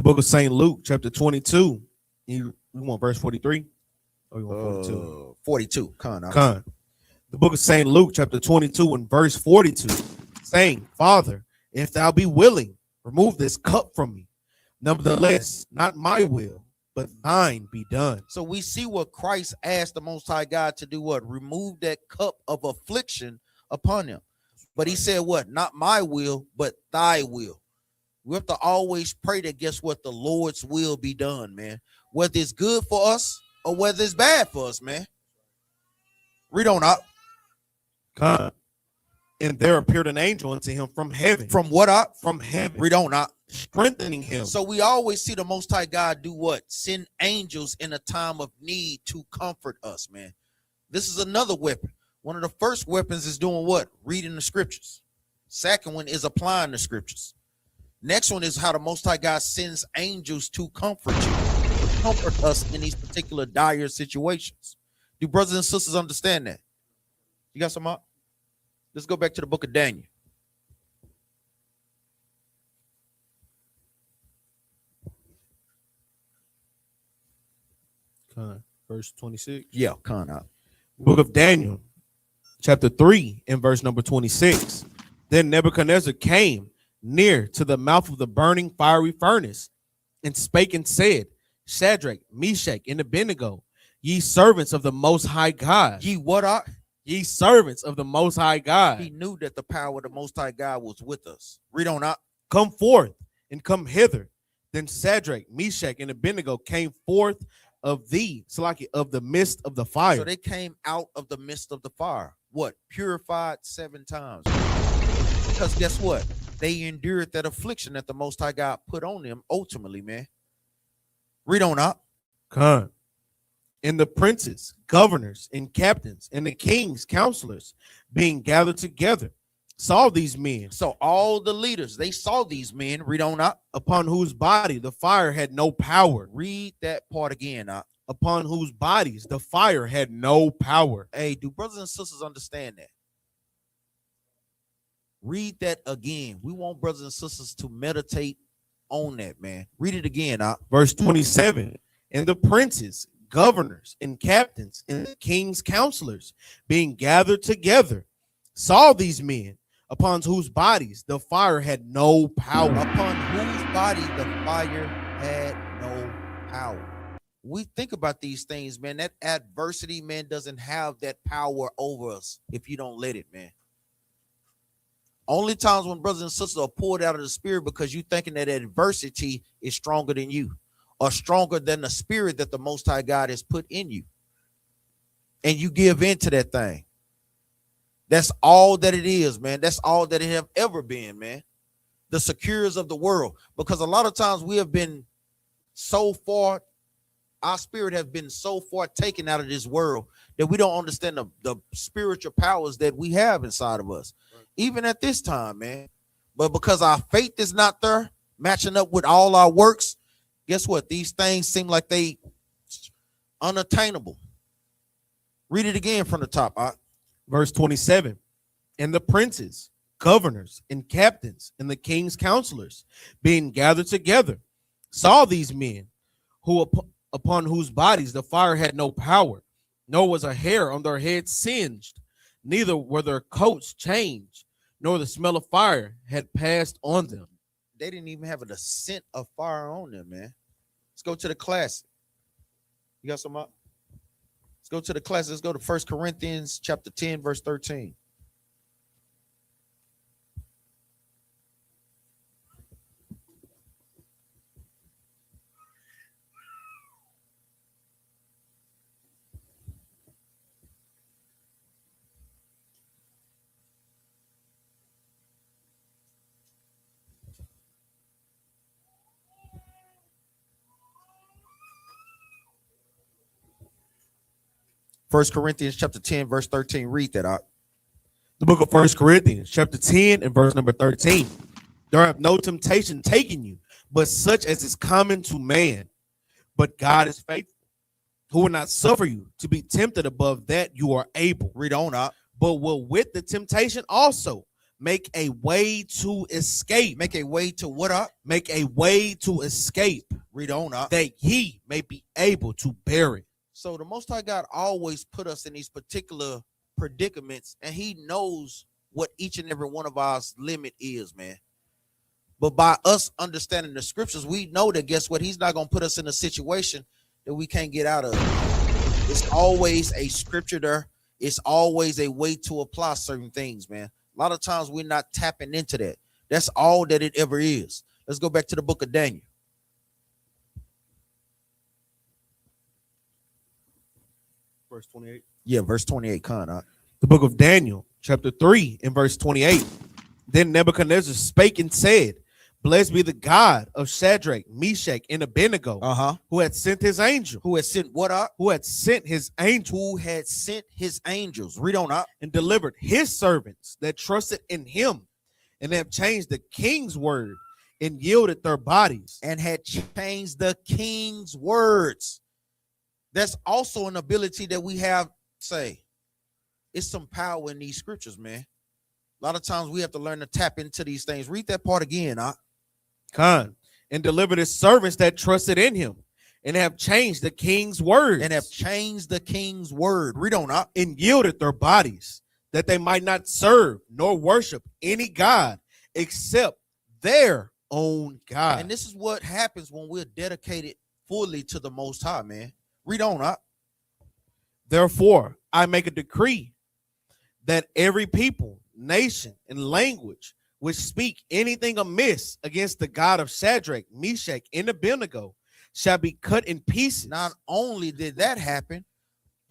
book of St. Luke, chapter 22. You want verse 43? Or you want 42? 42. Con. The book of St. Luke, chapter 22, and verse 42, saying, Father, if thou be willing, remove this cup from me. Nevertheless, not my will, but thine be done. So we see what Christ asked the Most High God to do. What? Remove that cup of affliction upon him. But he said what? Not my will, but thy will. We have to always pray that, guess what? The Lord's will be done, man. Whether it's good for us or whether it's bad for us, man. Read on up. God. And there appeared an angel unto him from heaven. From what up? From heaven. Read on up. Strengthening him. So we always see the Most High God do what? Send angels in a time of need to comfort us, man. This is another weapon. One of the first weapons is doing what? Reading the scriptures. Second one is applying the scriptures. Next one is how the Most High God sends angels to comfort you, to comfort us in these particular dire situations. Do brothers and sisters understand that? You got some up? Let's go back to the book of Daniel. Verse 26. Yeah, con out. Book of Daniel, chapter 3, and verse number 26. Then Nebuchadnezzar came near to the mouth of the burning fiery furnace and spake and said, Shadrach, Meshach, and Abednego, ye servants of the Most High God. Ye what are? Ye servants of the Most High God. He knew that the power of the Most High God was with us. Read on up. Come forth and come hither. Then Shadrach, Meshach, and Abednego came forth of the midst of the fire. So they came out of the midst of the fire. What? Purified 7 times. Because guess what? They endured that affliction that the Most High God put on them ultimately, man. Read on up. Come. And the princes, governors, and captains, and the king's counselors being gathered together, saw these men. So all the leaders, they saw these men. Read on up. Upon whose body the fire had no power. Read that part again up. Upon whose bodies the fire had no power. Hey, do brothers and sisters understand that? Read that again. We want brothers and sisters to meditate on that, man. Read it again up. Verse 27. And the princes, governors, and captains, and the king's counselors being gathered together saw these men, upon whose bodies the fire had no power. Upon whose body the fire had no power. We think about these things, man. That adversity, man, doesn't have that power over us if you don't let it, man. Only times when brothers and sisters are pulled out of the spirit because you thinking that adversity is stronger than you or stronger than the spirit that the Most High God has put in you. And you give in to that thing. That's all that it is, man. That's all that it have ever been, man. The secures of the world. Because a lot of times we have been so far, our spirit has been so far taken out of this world that we don't understand the spiritual powers that we have inside of us. Right. Even at this time, man. But because our faith is not there, matching up with all our works, guess what? These things seem like they unattainable. Read it again from the top. Verse 27. And the princes, governors, and captains, and the king's counselors, being gathered together, saw these men, who upon whose bodies the fire had no power, nor was a hair on their heads singed, neither were their coats changed, nor the smell of fire had passed on them. They didn't even have a scent of fire on them, man. Let's go to the classic. You got some up? Let's go to the classic. Let's go to 1 Corinthians chapter 10, verse 13. First Corinthians chapter 10, verse 13. Read that out. The book of First Corinthians, chapter 10 and verse number 13. There have no temptation taken you, but such as is common to man. But God is faithful, who will not suffer you to be tempted above that you are able. Read on up. But will with the temptation also make a way to escape. Make a way to what up? Make a way to escape. Read on up. That ye may be able to bear it. So the Most High God always put us in these particular predicaments, and he knows what each and every one of our limit is, man. But by us understanding the scriptures, we know that guess what? He's not going to put us in a situation that we can't get out of. It's always a scripture there. It's always a way to apply certain things, man. A lot of times we're not tapping into that. That's all that it ever is. Let's go back to the book of Daniel. Verse 28. Yeah, verse 28, The book of Daniel, chapter 3 and verse 28. Then Nebuchadnezzar spake and said, Blessed be the God of Shadrach, Meshach, and Abednego, who had sent his angel. Who had sent what up? Who had sent his angel. Who had sent his angels. Read on up. And delivered his servants that trusted in him, and have changed the king's word and yielded their bodies. And had changed the king's words. That's also an ability that we have. Say, it's some power in these scriptures, man. A lot of times we have to learn to tap into these things. Read that part again, And delivered his servants that trusted in him, and have changed the king's word. And have changed the king's word. Read on up. And yielded their bodies, that they might not serve nor worship any God except their own God. And this is what happens when we're dedicated fully to the Most High, man. Read on up. Therefore, I make a decree that every people, nation, and language which speak anything amiss against the God of Shadrach, Meshach, and Abednego shall be cut in pieces. Not only did that happen,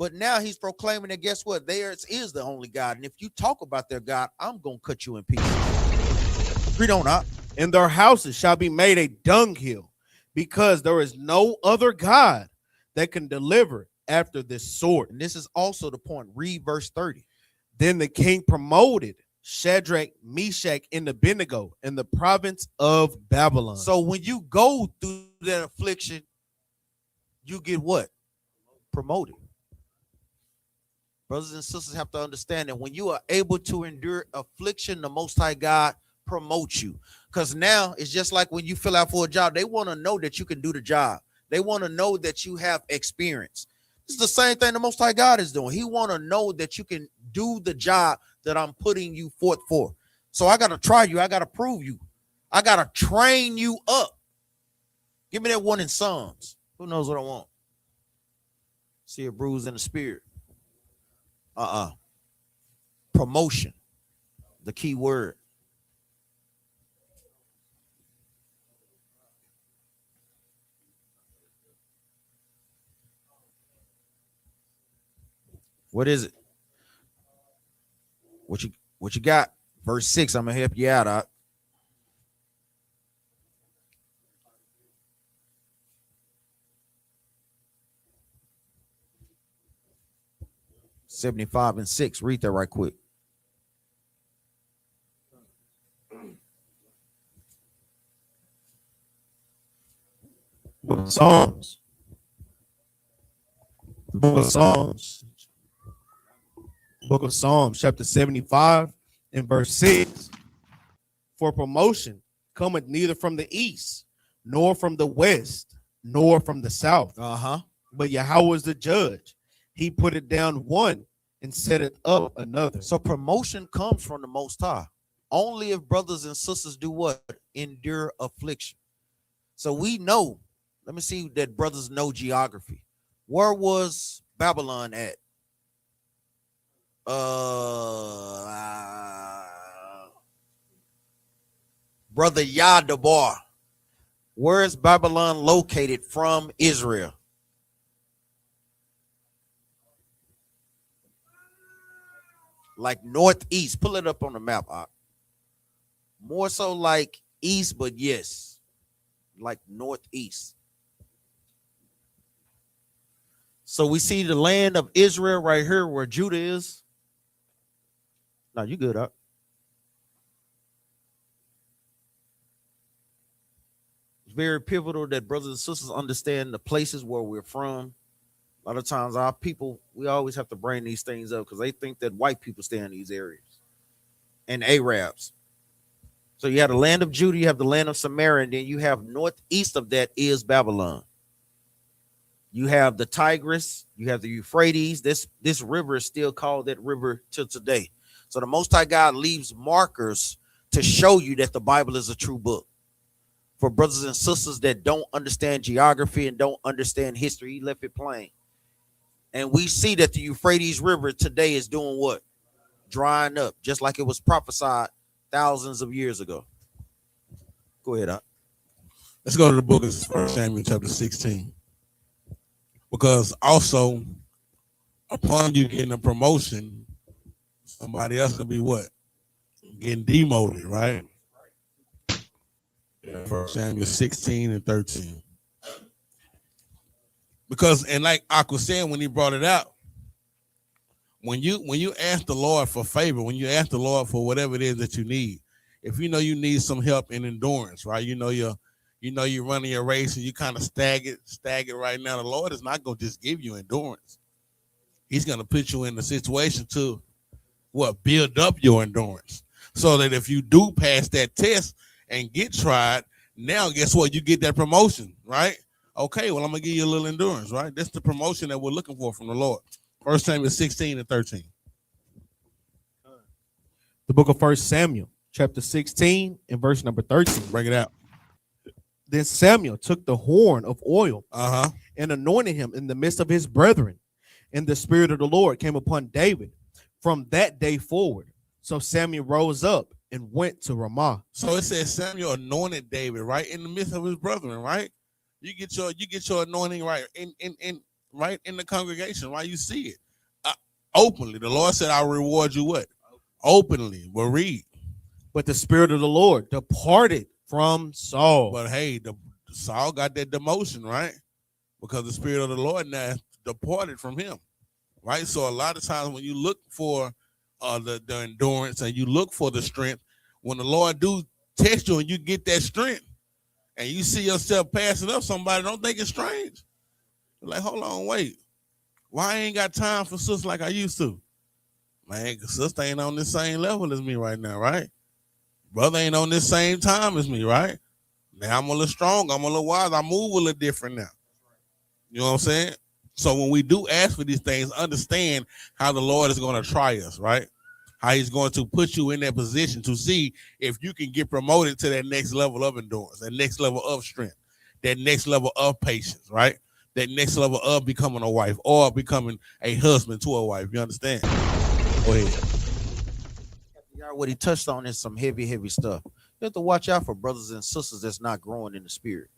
but now he's proclaiming that guess what? Theirs is the only God. And if you talk about their God, I'm going to cut you in pieces. Read on up. And their houses shall be made a dunghill, because there is no other God that can deliver after this sort. And this is also the point. Read verse 30. Then the king promoted Shadrach, Meshach, and Abednego in the province of Babylon. So when you go through that affliction, you get what? Promoted. Brothers and sisters have to understand that when you are able to endure affliction, the Most High God promotes you. Because now it's just like when you fill out for a job, they want to know that you can do the job. They want to know that you have experience. It's the same thing the Most High God is doing. He want to know that you can do the job that I'm putting you forth for. So I got to try you. I got to prove you. I got to train you up. Give me that one in Psalms. Who knows what I want? See a bruise in the spirit. Promotion. The key word. What is it? What you got? Verse 6. I'm gonna help you out. 75 and 6. Read that right quick. Book of Psalms. Book of Psalms. Book of Psalms, chapter 75 and verse 6. For promotion cometh neither from the east, nor from the west, nor from the south. But Yahweh is the judge. He put it down one and set it up another. So promotion comes from the Most High. Only if brothers and sisters do what? Endure affliction. So we know, let me see that brothers know geography. Where was Babylon at? Brother Yadabar. Where is Babylon located from Israel? Like northeast. Pull it up on the map. More so like east, but yes, like northeast. So we see the land of Israel right here where Judah is. No, you good up. It's very pivotal that brothers and sisters understand the places where we're from. A lot of times, our people, we always have to bring these things up because they think that white people stay in these areas and Arabs. So you have the land of Judah, you have the land of Samaria, and then you have northeast of that is Babylon. You have the Tigris, you have the Euphrates. This river is still called that river till today. So the Most High God leaves markers to show you that the Bible is a true book. For brothers and sisters that don't understand geography and don't understand history, he left it plain. And we see that the Euphrates River today is doing what? Drying up, just like it was prophesied thousands of years ago. Go ahead, Doc. Let's go to the book of 1 Samuel chapter 16. Because also, upon you getting a promotion, somebody else could be what? Getting demoted, right? 1 Samuel 16 and 13. Because, and like Aqua said when he brought it out, when you ask the Lord for favor, when you ask the Lord for whatever it is that you need, if you know you need some help in endurance, right? You know you're running your race and you kind of staggered right now. The Lord is not gonna just give you endurance. He's gonna put you in a situation to build up your endurance. So that if you do pass that test and get tried, now guess what? You get that promotion, right? Okay, well, I'm gonna give you a little endurance, right? That's the promotion that we're looking for from the Lord. 1 Samuel 16 and 13. The book of 1 Samuel, chapter 16, and verse number 13. Bring it out. Then Samuel took the horn of oil and anointed him in the midst of his brethren. And the Spirit of the Lord came upon David from that day forward. So Samuel rose up and went to Ramah. So it says Samuel anointed David right in the midst of his brethren, right? You get your anointing right in right in the congregation, right? You see it openly. The Lord said, "I'll reward you what? Openly." We'll read. But the Spirit of the Lord departed from Saul. But hey, Saul got that demotion, right? Because the Spirit of the Lord now departed from him, right? So a lot of times when you look for the endurance and you look for the strength, when the Lord do test you and you get that strength and you see yourself passing up somebody, don't think it's strange. You're like, hold on, wait. Why I ain't got time for sister like I used to? Man, sister ain't on the same level as me right now, right? Brother ain't on this same time as me, right? Now I'm a little strong, I'm a little wise, I move a little different now. You know what I'm saying? So when we do ask for these things, understand how the Lord is going to try us, right? How he's going to put you in that position to see if you can get promoted to that next level of endurance, that next level of strength, that next level of patience, right? That next level of becoming a wife or becoming a husband to a wife. You understand? Go ahead. What he touched on is some heavy stuff. You have to watch out for brothers and sisters that's not growing in the spirit.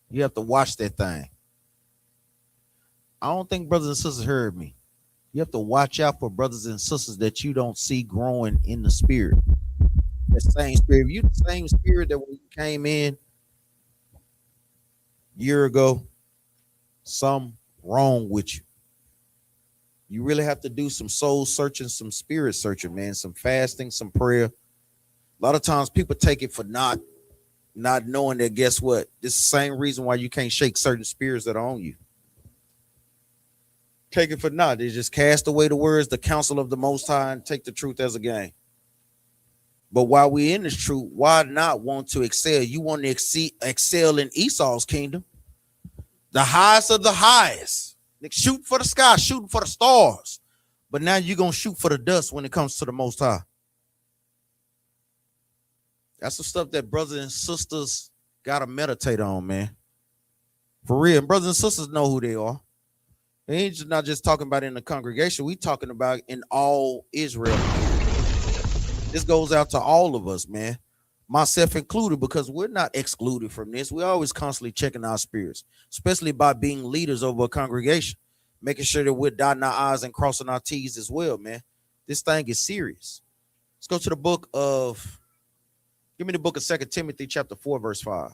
You have to watch that thing. I don't think brothers and sisters heard me. You have to watch out for brothers and sisters that you don't see growing in the spirit. That same spirit. If you the same spirit that when you came in a year ago, something wrong with you. You really have to do some soul searching, some spirit searching, man, some fasting, some prayer. A lot of times people take it for not knowing that, guess what? This is the same reason why you can't shake certain spirits that are on you. Take it for naught. They just cast away the words, the counsel of the Most High, and take the truth as a game. But while we're in this truth, why not want to excel? You want to excel in Esau's kingdom. The highest of the highest. Like shoot for the sky, shooting for the stars. But now you're going to shoot for the dust when it comes to the Most High. That's the stuff that brothers and sisters got to meditate on, man. For real. And brothers and sisters know who they are. They ain't not just talking about in the congregation. We talking about in all Israel. This goes out to all of us, man. Myself included, because we're not excluded from this. We're always constantly checking our spirits, especially by being leaders over a congregation, making sure that we're dotting our I's and crossing our T's as well, man. This thing is serious. Let's go to the book of, give me the book of 2 Timothy chapter 4, verse 5.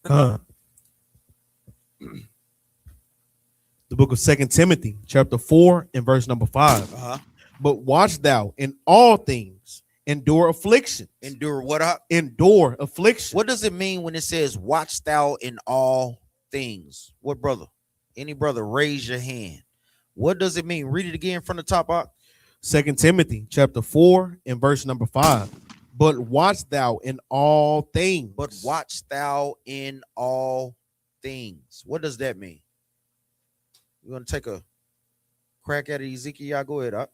The book of 2 Timothy, chapter 4, and verse number 5. But watch thou in all things, endure affliction. Endure what up? Endure affliction. What does it mean when it says, watch thou in all things? What brother? Any brother, raise your hand. What does it mean? Read it again from the top up. 2 Timothy, chapter 4, and verse number 5. But watch thou in all things. But watch thou in all things. What does that mean? We're going to take a crack at it, Ezekiel. Go ahead, up.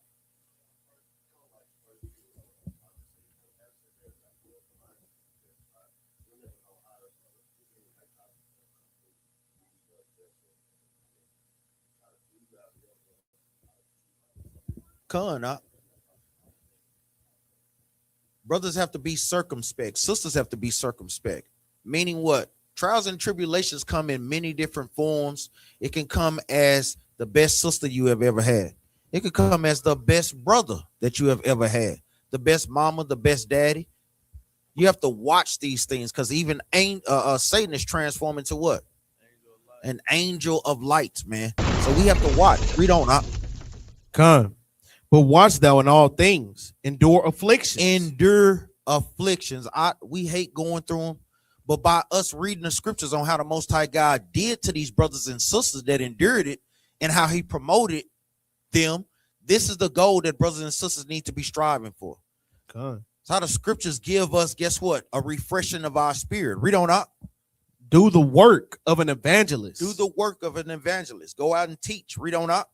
Come up. Brothers have to be circumspect. Sisters have to be circumspect. Meaning what? Trials and tribulations come in many different forms. It can come as the best sister you have ever had. It could come as the best brother that you have ever had. The best mama, the best daddy. You have to watch these things because even Satan is transformed into what? An angel of light, man. So we have to watch. Read on up. Come. But watch thou in all things, endure afflictions. Endure afflictions. We hate going through them, but by us reading the scriptures on how the Most High God did to these brothers and sisters that endured it and how he promoted them, this is the goal that brothers and sisters need to be striving for. Come. So how the scriptures give us, guess what? A refreshing of our spirit. Read on up. Do the work of an evangelist. Do the work of an evangelist. Go out and teach. Read on up.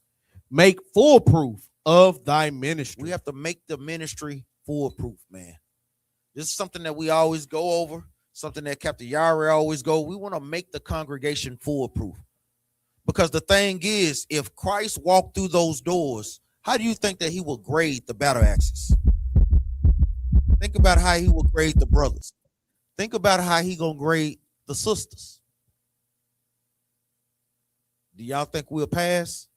Make full proof of thy ministry. We have to make the ministry foolproof, man. This is something that we always go over, something that Captain Yara always go. We want to make the congregation foolproof. Because the thing is, if Christ walked through those doors, how do you think that he will grade the battle axes? Think about how he will grade the brothers. Think about how he gonna grade the sisters. Do y'all think we'll pass?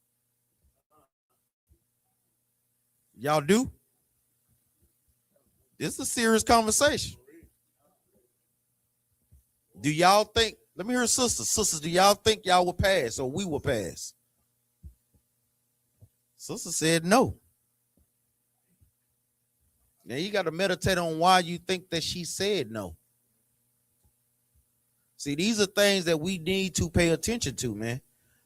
Y'all do? This is a serious conversation. Do y'all think, let me hear sisters. Sisters, do y'all think y'all will pass or we will pass? Sister said no. Now you got to meditate on why you think that she said no. See, these are things that we need to pay attention to, man.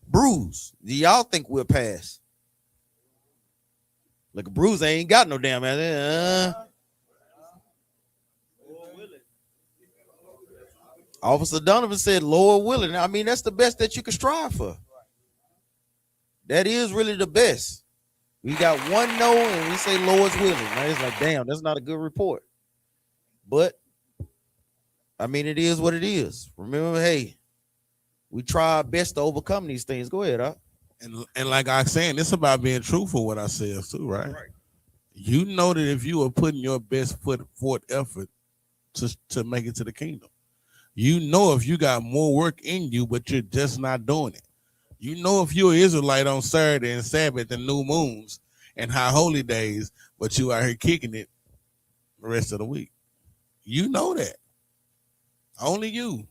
Bruise, do y'all think we'll pass? Look, Bruce ain't got no damn Officer Donovan said, Lord willing. I mean, that's the best that you can strive for. That is really the best. We got one no and we say Lord's willing. Now it's like, damn, that's not a good report. But, I mean, it is what it is. Remember, hey, we try our best to overcome these things. Go ahead, huh? And like I was saying, it's about being truthful with ourselves too, right? You know that if you are putting your best foot forth effort to make it to the kingdom, you know if you got more work in you, but you're just not doing it. You know if you're an Israelite on Saturday and Sabbath and new moons and high holy days, but you out here kicking it the rest of the week. You know that. Only you.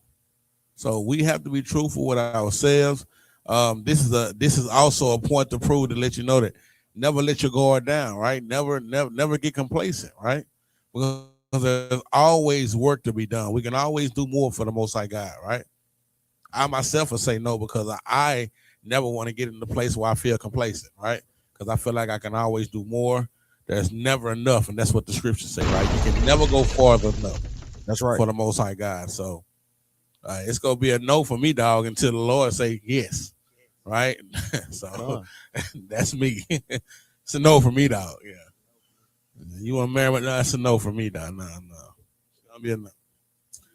So we have to be truthful with ourselves. This is also a point to prove to let you know that never let your guard down, right? Never get complacent, right? Because there's always work to be done. We can always do more for the Most High God, right? I myself will say no because I never want to get in the place where I feel complacent, right? Because I feel like I can always do more. There's never enough, and that's what the scriptures say, right? You can never go farther enough. That's right. For the Most High God. So it's gonna be a no for me, dog, until the Lord say yes. Right? So that's me. It's a no for me, dog. Yeah. You want to marry me? No, it's a no for me, dog. No. It's gonna be a no.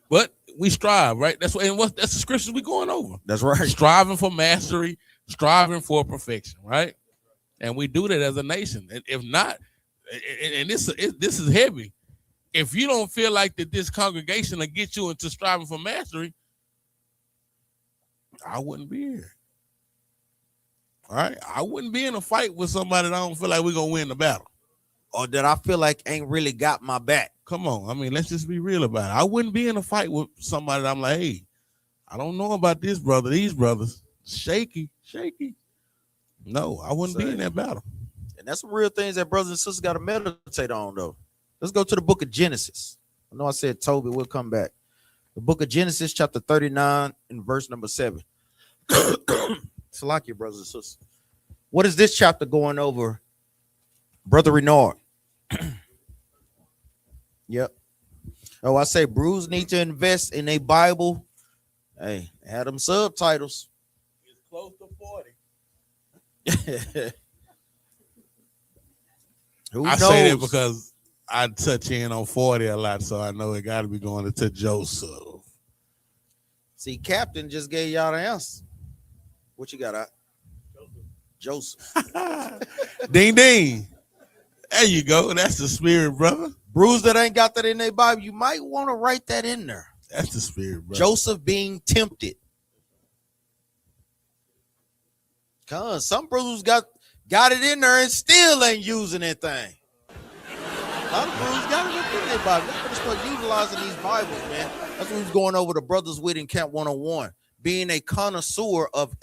But we strive, right? That's the scriptures we going over. That's right. Striving for mastery, striving for perfection, right? And we do that as a nation. And if not, and this is heavy. If you don't feel like that this congregation will get you into striving for mastery, I wouldn't be here. All right, I wouldn't be in a fight with somebody that I don't feel like we're gonna win the battle, or that I feel like ain't really got my back. Come on, I mean, let's just be real about it. I wouldn't be in a fight with somebody that I'm like, hey, I don't know about this brother. These brothers, shaky. No, I wouldn't be in that battle. And that's some real things that brothers and sisters got to meditate on, though. Let's go to the book of Genesis. I know I said Toby, we'll come back. The book of Genesis, chapter 39, and verse number 7. Salakia, brothers and sisters. What is this chapter going over, Brother Renard? Yep. Oh, I say Bruce need to invest in a Bible. Hey, add them subtitles. It's close to 40. Who I knows? say that because I touch in on 40 a lot, so I know it got to be going to Joseph. See, Captain just gave y'all the answer. What you got out? Joseph. Ding ding. There you go. That's the spirit, brother. Bruce that ain't got that in their Bible, you might want to write that in there. That's the spirit, brother. Joseph being tempted. Cause some brothers got it in there and still ain't using that thing. A lot of brothers got it in their Bible. They better start utilizing these Bibles, man. That's what we're going over the brothers with in Camp 101. Being a connoisseur of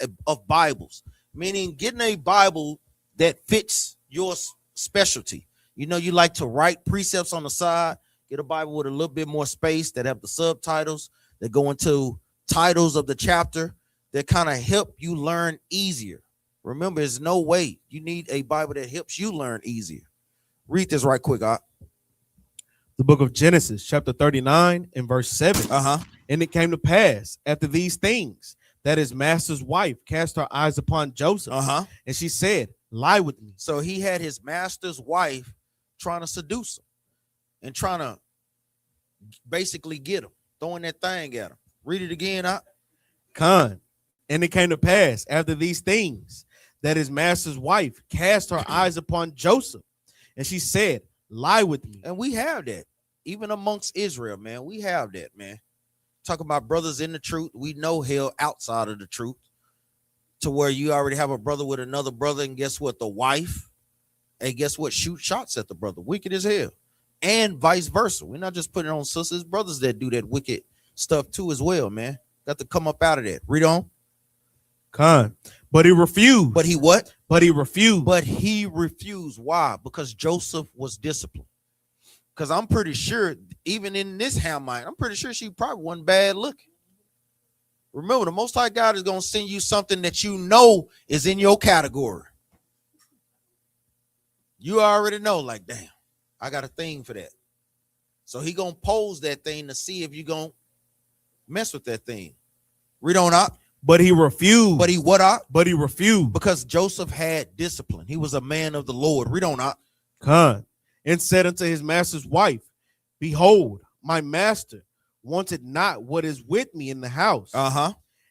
Bibles, meaning getting a Bible that fits your specialty. You know, you like to write precepts on the side. Get a Bible with a little bit more space that have the subtitles that go into titles of the chapter that kind of help you learn easier. Remember, there's no way you need a Bible that helps you learn easier. Read this right quick, Art. The book of Genesis, chapter 39 and verse 7. And it came to pass after these things that his master's wife cast her eyes upon Joseph. And she said, lie with me. So he had his master's wife trying to seduce him and trying to basically get him, throwing that thing at him. Read it again, Art. Con. And it came to pass after these things that his master's wife cast her eyes upon Joseph. And she said, lie with me. And we have that. Even amongst Israel, man. We have that, man. Talk about brothers in the truth. We know hell outside of the truth. To where you already have a brother with another brother. And guess what? The wife. And guess what? Shoot shots at the brother. Wicked as hell. And vice versa. We're not just putting it on sisters. Brothers that do that wicked stuff too as well, man. Got to come up out of that. Read on. Con. But he refused. But he what? But he refused. But he refused. Why? Because Joseph was disciplined. Because I'm pretty sure, even in this Hamite, I'm pretty sure she probably wasn't bad looking. Remember, the Most High God is going to send you something that you know is in your category. You already know, like, damn, I got a thing for that. So he going to pose that thing to see if you're going to mess with that thing. Read on up. But he refused. But he what up? But he refused. Because Joseph had discipline. He was a man of the Lord. Read on up. Con. And said unto his master's wife, behold, my master wanted not what is with me in the house.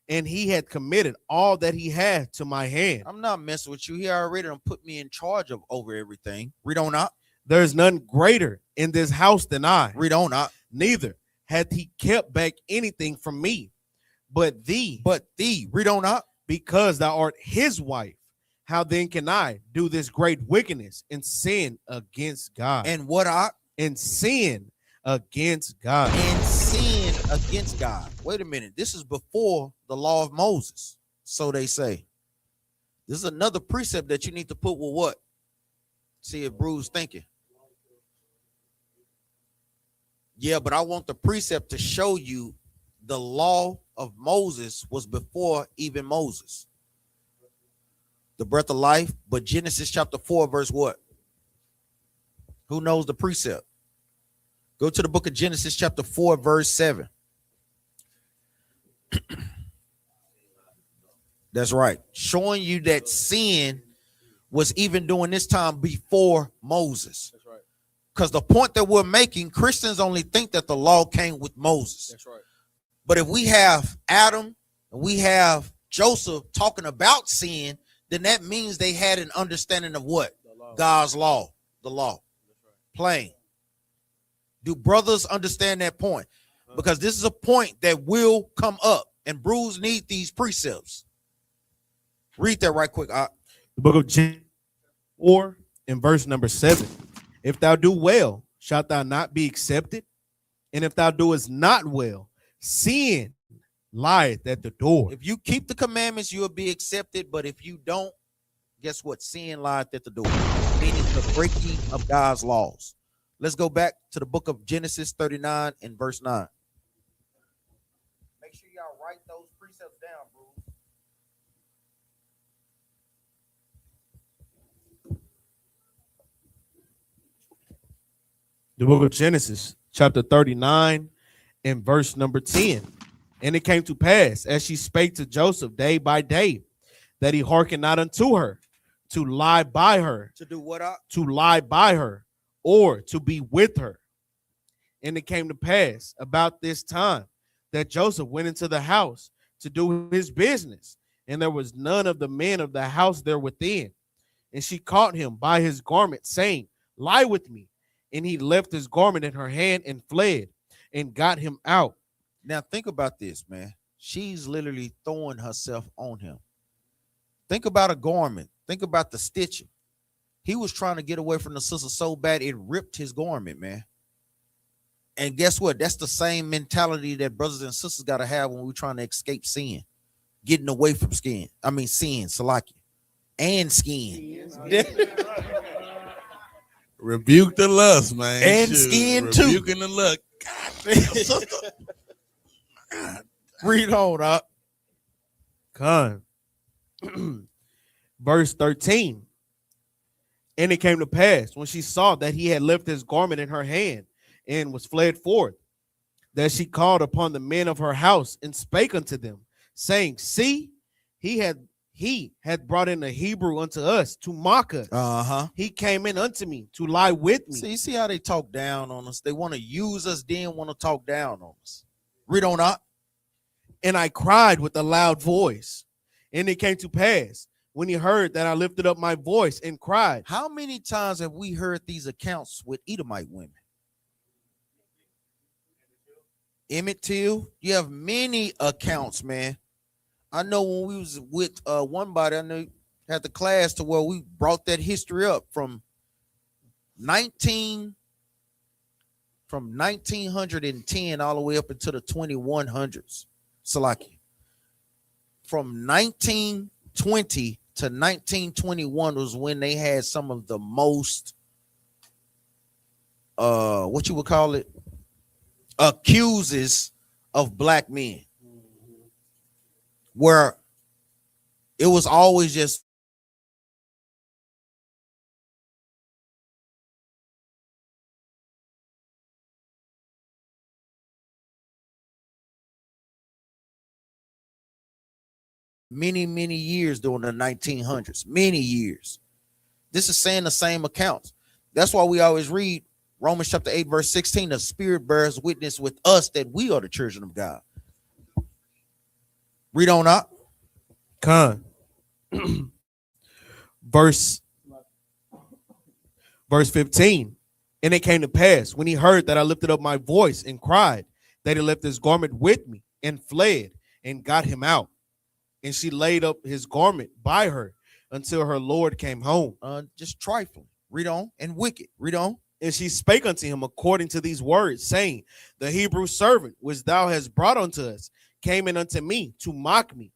And he had committed all that he had to my hand. I'm not messing with you. He already done put me in charge of over everything. Read on up. There is none greater in this house than I. Read on up. Neither hath he kept back anything from me, but thee. Read on up. Because thou art his wife. How then can I do this great wickedness and sin against God? And what up? And sin against God. And sin against God. Wait a minute. This is before the law of Moses. So they say. This is another precept that you need to put with what? See if Bruce thinking. Yeah, but I want the precept to show you the law of Moses was before even Moses. The breath of life, but Genesis chapter 4, verse what? Who knows the precept? Go to the book of Genesis chapter 4, verse 7. That's right. Showing you that sin was even during this time before Moses. That's right. Because the point that we're making, Christians only think that the law came with Moses. That's right. But if we have Adam and we have Joseph talking about sin, then that means they had an understanding of what? God's law, the law. Plain. Do brothers understand that point? Because this is a point that will come up, and Bruce need these precepts. Read that right quick. The book of Genesis 4 in verse number 7. If thou do well, shalt thou not be accepted? And if thou doest not well, sin lieth at the door. If you keep the commandments, you'll be accepted. But if you don't, guess what? Sin lieth at the door, meaning the breaking of God's laws. Let's go back to the book of Genesis 39 and verse 9. Make sure y'all write those precepts down, bro. The book of Genesis, chapter 39 and verse number 10. And it came to pass, as she spake to Joseph day by day, that he hearkened not unto her, to lie by her. To do what? To lie by her, or to be with her. And it came to pass about this time that Joseph went into the house to do his business, and there was none of the men of the house there within. And she caught him by his garment, saying, lie with me. And he left his garment in her hand and fled and got him out. Now think about this, man. She's literally throwing herself on him. Think about a garment. Think about the stitching. He was trying to get away from the sister so bad it ripped his garment, man. And guess what? That's the same mentality that brothers and sisters got to have when we're trying to escape sin. Getting away from sin, Salaki. And skin. Rebuke the lust, man. And skin too. Rebuking the lust. God damn, sister. God. Read on up. Con. Verse 13. And it came to pass when she saw that he had left his garment in her hand and was fled forth, that she called upon the men of her house and spake unto them, saying, see, he had brought in a Hebrew unto us to mock us. He came in unto me to lie with me. See, you see how they talk down on us? They want to use us, then want to talk down on us. Read on up. And I cried with a loud voice. And it came to pass when he heard that I lifted up my voice and cried. How many times have we heard these accounts with Edomite women? Emmett Till, you have many accounts, man. I know when we was with one body, I know had the class to where we brought that history up from 1910 all the way up into the 2100s. Salaki. From 1920 to 1921 was when they had some of the most what you would call it, accuses of black men, where it was always just many years during the 1900s, many years. This is saying the same accounts. That's why we always read Romans chapter 8 verse 16. The Spirit bears witness with us that we are the children of God. Read on up. Con. Verse 15. And it came to pass when he heard that I lifted up my voice and cried, that he left his garment with me and fled and got him out. And she laid up his garment by her until her Lord came home. Just trifling. Read on. And wicked. Read on. And she spake unto him according to these words, saying, the Hebrew servant which thou hast brought unto us came in unto me to mock me.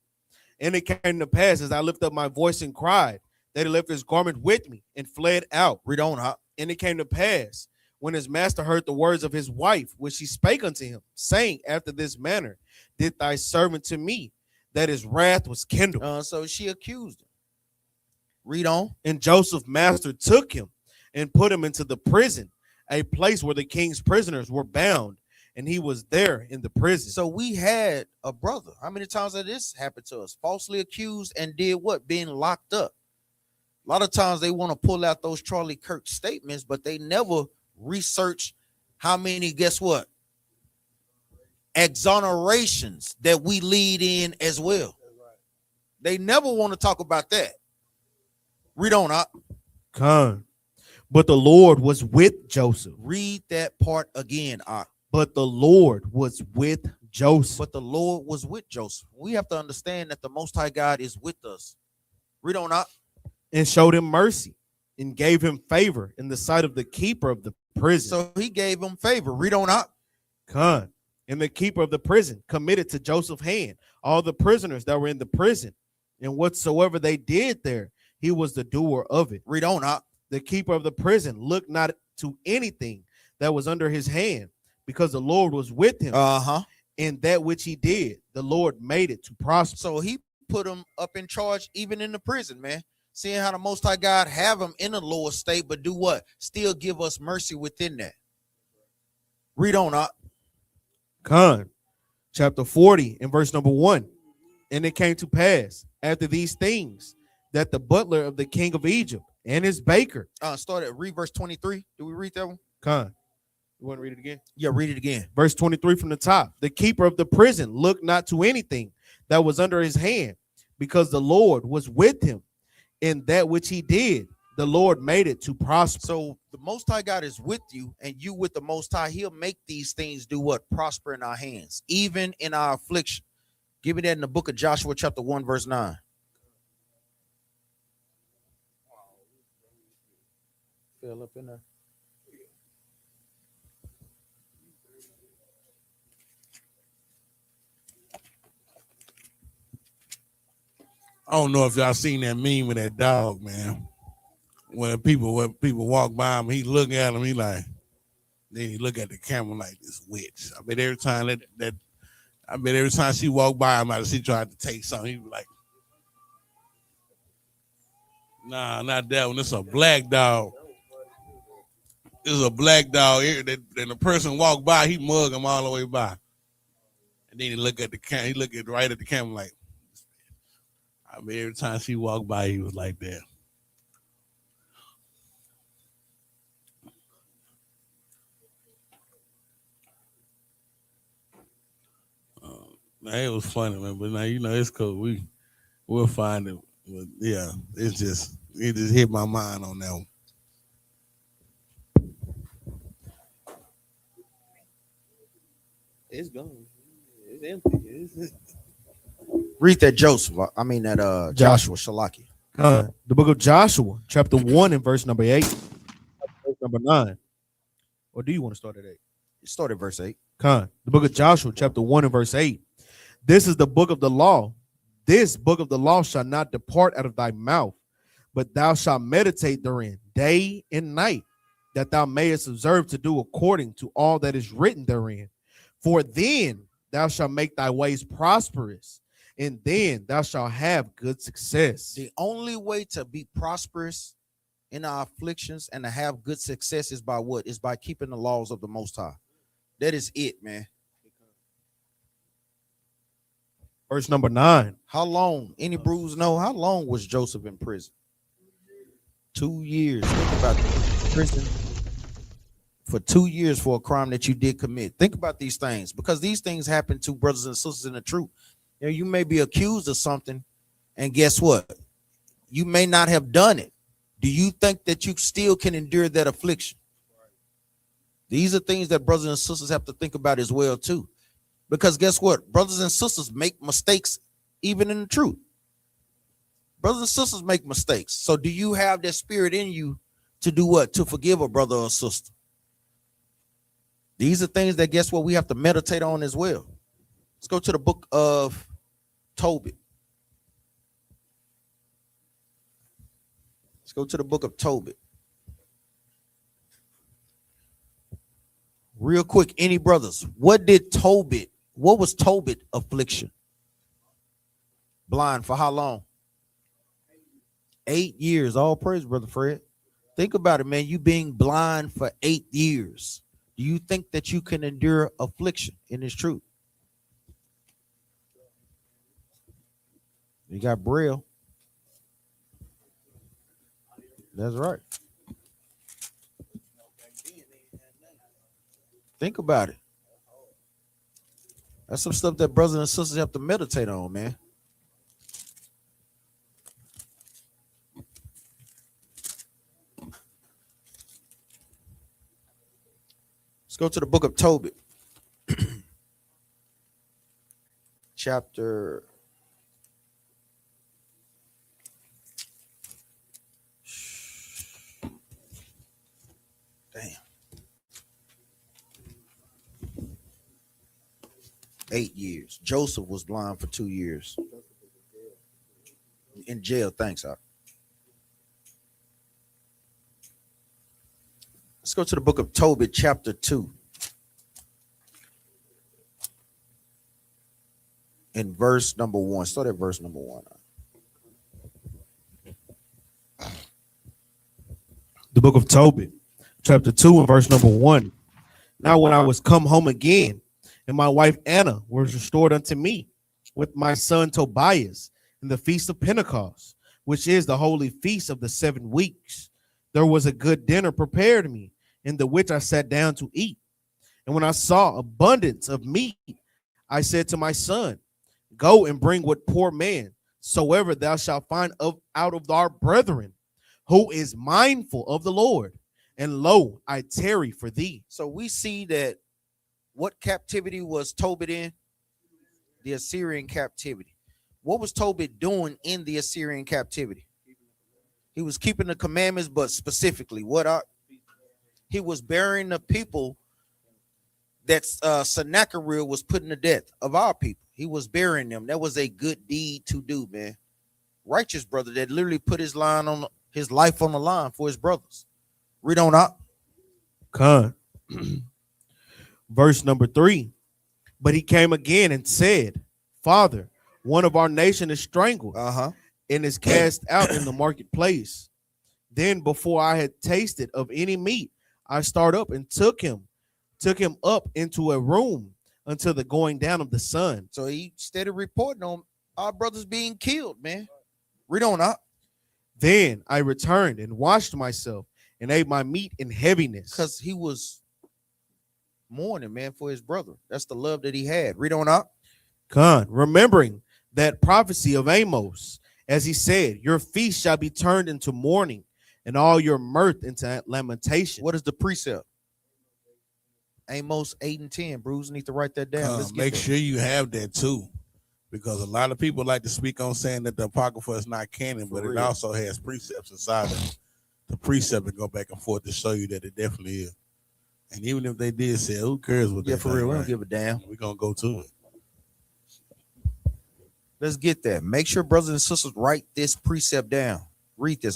And it came to pass as I lifted up my voice and cried, that he left his garment with me and fled out. Read on. Huh? And it came to pass when his master heard the words of his wife, which she spake unto him, saying, after this manner did thy servant to me, that his wrath was kindled. So she accused him. Read on. And Joseph's master took him and put him into the prison, a place where the king's prisoners were bound, and he was there in the prison. So we had a brother. How many times has this happened to us? Falsely accused and did what? Being locked up. A lot of times they want to pull out those Charlie Kirk statements, but they never research how many, guess what? Exonerations that we lead in as well. They never want to talk about that. Read on up. Con. But the Lord was with Joseph. Read that part again. But the Lord was with Joseph. But the Lord was with Joseph. We have to understand that the Most High God is with us. Read on up. And showed him mercy and gave him favor in the sight of the keeper of the prison. So he gave him favor. Read on up. Con. And the keeper of the prison committed to Joseph's hand all the prisoners that were in the prison, and whatsoever they did there, he was the doer of it. Read on up. The keeper of the prison looked not to anything that was under his hand, because the Lord was with him. In that which he did, the Lord made it to prosper. So he put him up in charge, even in the prison, man. Seeing how the Most High God have him in a lower state, but do what? Still give us mercy within that. Read on up. Khan, chapter 40 and verse number 1. And it came to pass after these things that the butler of the king of Egypt and his baker. Read verse 23. Do we read that one? Khan, you want to read it again? Yeah, read it again. Verse 23 from the top. The keeper of the prison looked not to anything that was under his hand, because the Lord was with him. In that which he did, the Lord made it to prosper. So the Most High God is with you, and you with the Most High. He'll make these things do what? Prosper in our hands, even in our affliction. Give me that in the book of Joshua, chapter 1, verse 9. Fell up in there. I don't know if y'all seen that meme with that dog, man. When people walk by him, he look at him, then he look at the camera like this witch. I bet every time she walked by him, she tried to take something, he'd be like, nah, not that one. It's a black dog. It's a black dog. Then the person walk by, he mug him all the way by. And then he look at the camera, right at the camera like, I mean, every time she walked by, he was like that. Now, it was funny, man. But now, it's cool. We'll find it. But yeah, it just hit my mind on that one. It's gone. It's empty. Read that Joshua Shalaki. The book of Joshua, chapter 1 and verse number 8. Verse number 9. Or do you want to start at 8? Start at verse 8. The book of Joshua, chapter 1 and verse 8. This is the book of the law. This book of the law shall not depart out of thy mouth, but thou shalt meditate therein day and night, that thou mayest observe to do according to all that is written therein. For then thou shalt make thy ways prosperous, and then thou shalt have good success. The only way to be prosperous in our afflictions and to have good success is by what? Is by keeping the laws of the Most High. That is it, man. Verse number 9. How long? Any brews know? How long was Joseph in prison? 2 years. Think about prison for 2 years for a crime that you did commit. Think about these things, because these things happen to brothers and sisters in the truth. You may be accused of something, and guess what? You may not have done it. Do you think that you still can endure that affliction? These are things that brothers and sisters have to think about as well too. Because guess what? Brothers and sisters make mistakes even in the truth. Brothers and sisters make mistakes. So do you have that spirit in you to do what? To forgive a brother or sister. These are things that, guess what, we have to meditate on as well. Let's go to the book of Tobit. Let's go to the book of Tobit. Real quick, any brothers, what was Tobit affliction? Blind for how long? 8 years. All praise, Brother Fred. Think about it, man. You being blind for 8 years. Do you think that you can endure affliction in this truth? You got Braille. That's right. Think about it. That's some stuff that brothers and sisters have to meditate on, man. Let's go to the book of Tobit. Chapter 8 years. Joseph was blind for 2 years. In jail. Thanks, Doc. Let's go to the book of Tobit, chapter 2. In verse number 1. Start at verse number 1. The book of Tobit, chapter 2, and verse number 1. Now, when I was come home again, and my wife Anna was restored unto me with my son Tobias in the feast of Pentecost, which is the holy feast of the 7 weeks, there was a good dinner prepared me, in the which I sat down to eat. And when I saw abundance of meat, I said to my son, go and bring what poor man soever thou shalt find out of our brethren, who is mindful of the Lord. And lo, I tarry for thee. So we see that what captivity was Tobit in? The Assyrian captivity. What was Tobit doing in the Assyrian captivity? He was keeping the commandments, but specifically, what are he was burying the people that Sennacherib was putting to death of our people. He was burying them. That was a good deed to do, man. Righteous brother that literally put his life on the line for his brothers. Read on up. Con. Verse number 3. But he came again and said, Father, one of our nation is strangled and is cast out in the marketplace. Then before I had tasted of any meat, I start up and took him up into a room until the going down of the sun. So he started reporting on our brothers being killed, man. Read on up. Then I returned and washed myself and ate my meat in heaviness. Because he was mourning, man, for his brother. That's the love that he had. Read on up. Con, remembering that prophecy of Amos, as he said, your feast shall be turned into mourning and all your mirth into lamentation. What is the precept? Amos 8 and 10. Bruce, need to write that down. Make sure you have that too, because a lot of people like to speak on saying that the Apocrypha is not canon, but it also has precepts inside of it. The precept to go back and forth to show you that it definitely is. And even if they did say, who cares what they for real, we don't give a damn. We're going to go to it. Let's get that. Make sure brothers and sisters write this precept down. Read this.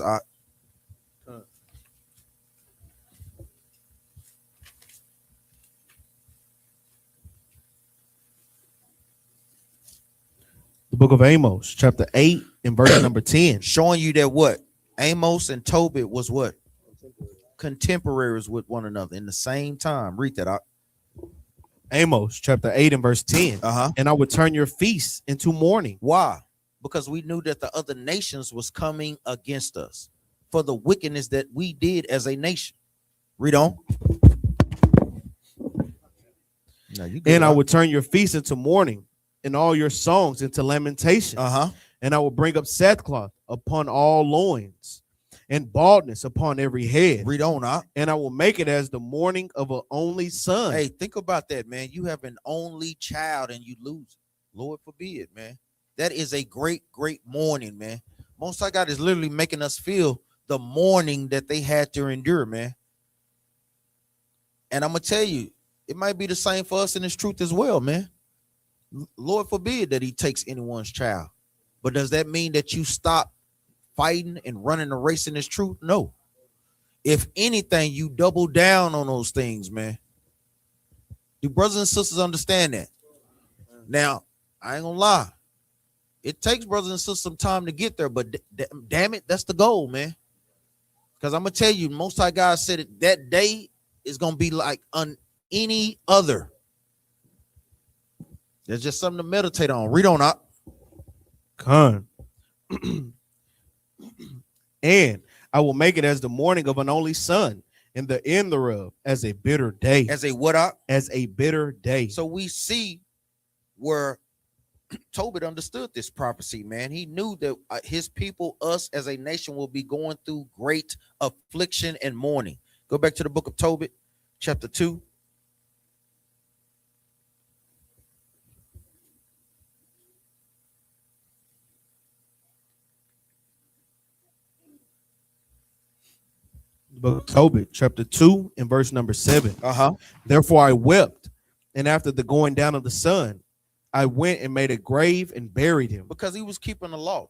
The book of Amos, chapter 8 and verse number 10. Showing you that what? Amos and Tobit was what? Contemporaries with one another in the same time. Read that out. Amos chapter 8 and verse 10. And I would turn your feasts into mourning. Why? Because we knew that the other nations was coming against us for the wickedness that we did as a nation. Read on. And I would turn your feasts into mourning and all your songs into lamentation. And I will bring up sackcloth upon all loins and baldness upon every head. Read on. And I will make it as the mourning of an only son. Hey, think about that, man. You have an only child and you lose it. Lord forbid, man. That is a great, great mourning, man. Most High God is literally making us feel the mourning that they had to endure, man. And I'm going to tell you, it might be the same for us in this truth as well, man. Lord forbid that he takes anyone's child. But does that mean that you stop fighting and running the race in this truth? No. If anything, you double down on those things, man. Do brothers and sisters understand that? Now, I ain't gonna lie. It takes brothers and sisters some time to get there, but damn it, that's the goal, man. Because I'm gonna tell you, Most High God said it, that day is gonna be like any other. There's just something to meditate on. Read on up. Con. And I will make it as the mourning of an only son, and the end thereof as a bitter day. As a what up? As a bitter day. So we see where Tobit understood this prophecy, man. He knew that his people, us as a nation, will be going through great affliction and mourning. Go back to the book of Tobit, chapter 2. Book of Tobit, chapter 2, and verse number 7. Uh-huh. Therefore I wept, and after the going down of the sun, I went and made a grave and buried him. Because he was keeping the law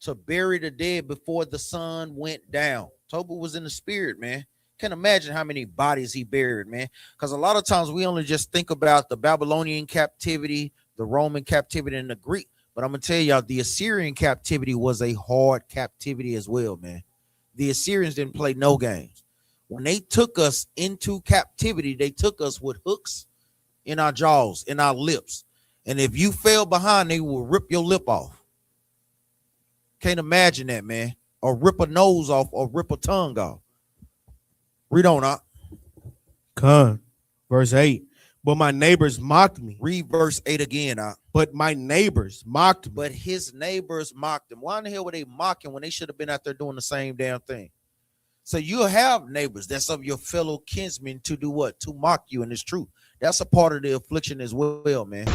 to bury the dead before the sun went down. Tobit was in the spirit, man. Can't imagine how many bodies he buried, man. Because a lot of times we only just think about the Babylonian captivity, the Roman captivity, and the Greek. But I'm going to tell y'all, the Assyrian captivity was a hard captivity as well, man. The Assyrians didn't play no games. When they took us into captivity, they took us with hooks in our jaws, in our lips. And if you fell behind, they will rip your lip off. Can't imagine that, man. Or rip a nose off or rip a tongue off. Read on out. Come. Verse 8. But my neighbors mocked me. Read verse 8 again out. But my neighbors mocked me. But his neighbors mocked him. Why in the hell were they mocking when they should have been out there doing the same damn thing? So you'll have neighbors that's of your fellow kinsmen to do what? To mock you, and it's true. That's a part of the affliction as well, man.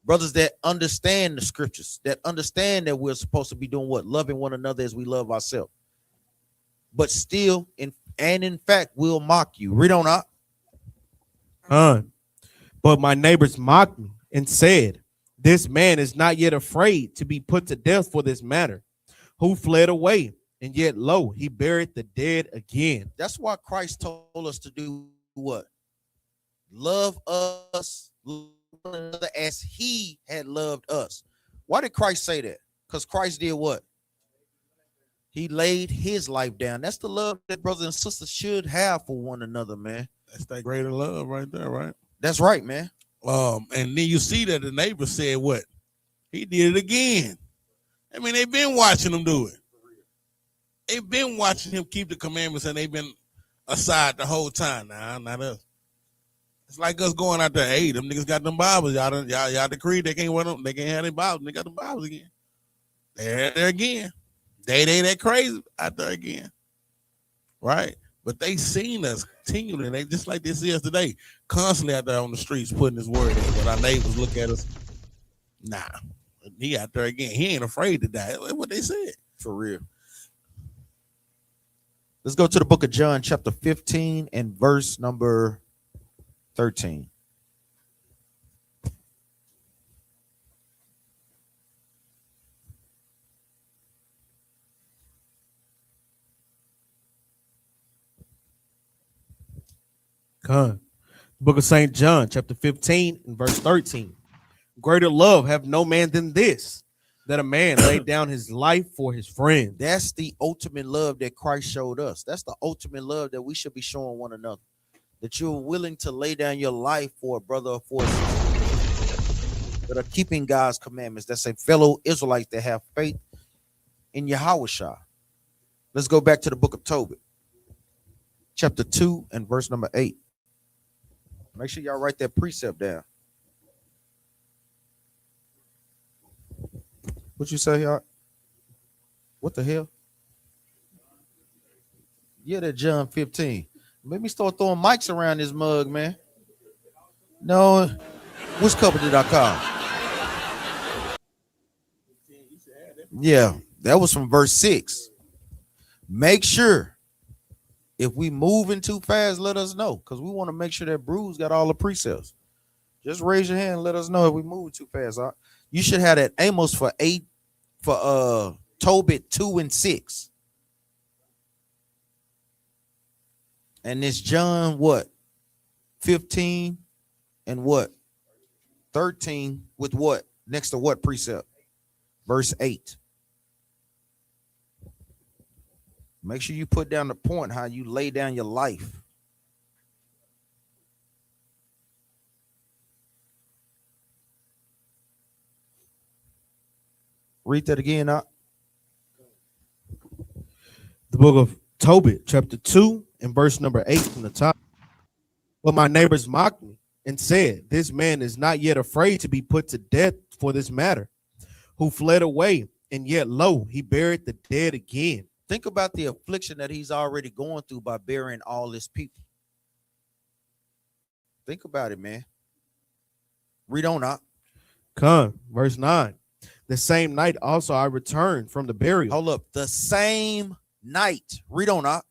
Brothers that understand the scriptures, that understand that we're supposed to be doing what? Loving one another as we love ourselves. But still, in fact, will mock you. Read on out. But my neighbors mocked me and said, this man is not yet afraid to be put to death for this matter, who fled away, and yet lo, he buried the dead again. That's why Christ told us to do what? Love us as he had loved us. Why did Christ say that? Because Christ did what? He laid his life down. That's the love that brothers and sisters should have for one another, man. That's that greater love right there, right? That's right, man. And then you see that the neighbor said what? He did it again. I mean, they've been watching him do it. They've been watching him keep the commandments, and they've been aside the whole time. Nah, not us. It's like us going out there. Hey, them niggas got them Bibles. Y'all decreed they can't wear them. They can't have them Bibles. They got them Bibles again. They're there again. They that crazy out there again, right? But they seen us continually. They just like they see us today, constantly out there on the streets putting his word in. But our neighbors look at us. Nah, he out there again. He ain't afraid to die. That's what they said. For real. Let's go to the book of John, chapter 15 and verse number 13. Come. Book of St. John, chapter 15 and verse 13. Greater love have no man than this, that a man laid down his life for his friend. That's the ultimate love that Christ showed us. That's the ultimate love that we should be showing one another. That you're willing to lay down your life for a brother or for a sister that are keeping God's commandments. That's a fellow Israelites that have faith in Yahushua. Let's go back to the book of Tobit, chapter 2 and verse number 8. Make sure y'all write that precept down. What you say, y'all? What the hell? Yeah, that John 15. Let me start throwing mics around this mug, man. No, which couple did I call? Yeah, that was from verse 6. Make sure if we moving too fast, let us know, because we want to make sure that Bruce got all the precepts. Just raise your hand and let us know if we move too fast. All right? You should have that Amos for Tobit 2 and 6. And this John what? 15 and what? 13 with what? Next to what precept? Verse 8. Make sure you put down the point how you lay down your life. Read that again, the book of Tobit, chapter 2 and verse number 8 from the top. But my neighbors mocked me and said, this man is not yet afraid to be put to death for this matter, who fled away, and yet lo, he buried the dead again. Think about the affliction that he's already going through by burying all his people. Think about it, man. Read on up. Come, verse 9. The same night also I returned from the burial. Hold up. The same night. Read on up.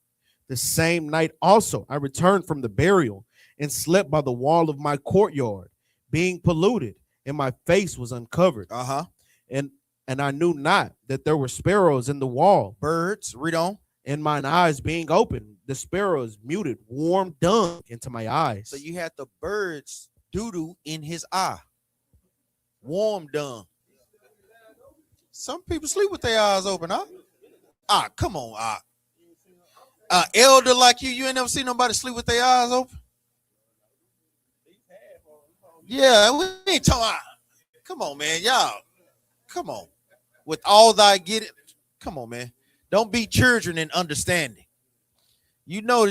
The same night also I returned from the burial and slept by the wall of my courtyard, being polluted, and my face was uncovered. And I knew not that there were sparrows in the wall. Birds, read on. And mine eyes being open, the sparrows muted warm dung into my eyes. So you had the birds doo-doo in his eye. Warm dung. Some people sleep with their eyes open, huh? Come on, elder like you ain't never seen nobody sleep with their eyes open? Yeah, we ain't talking. Come on, man, y'all. Come on. With all thy get it. Come on, man. Don't be children in understanding. You know,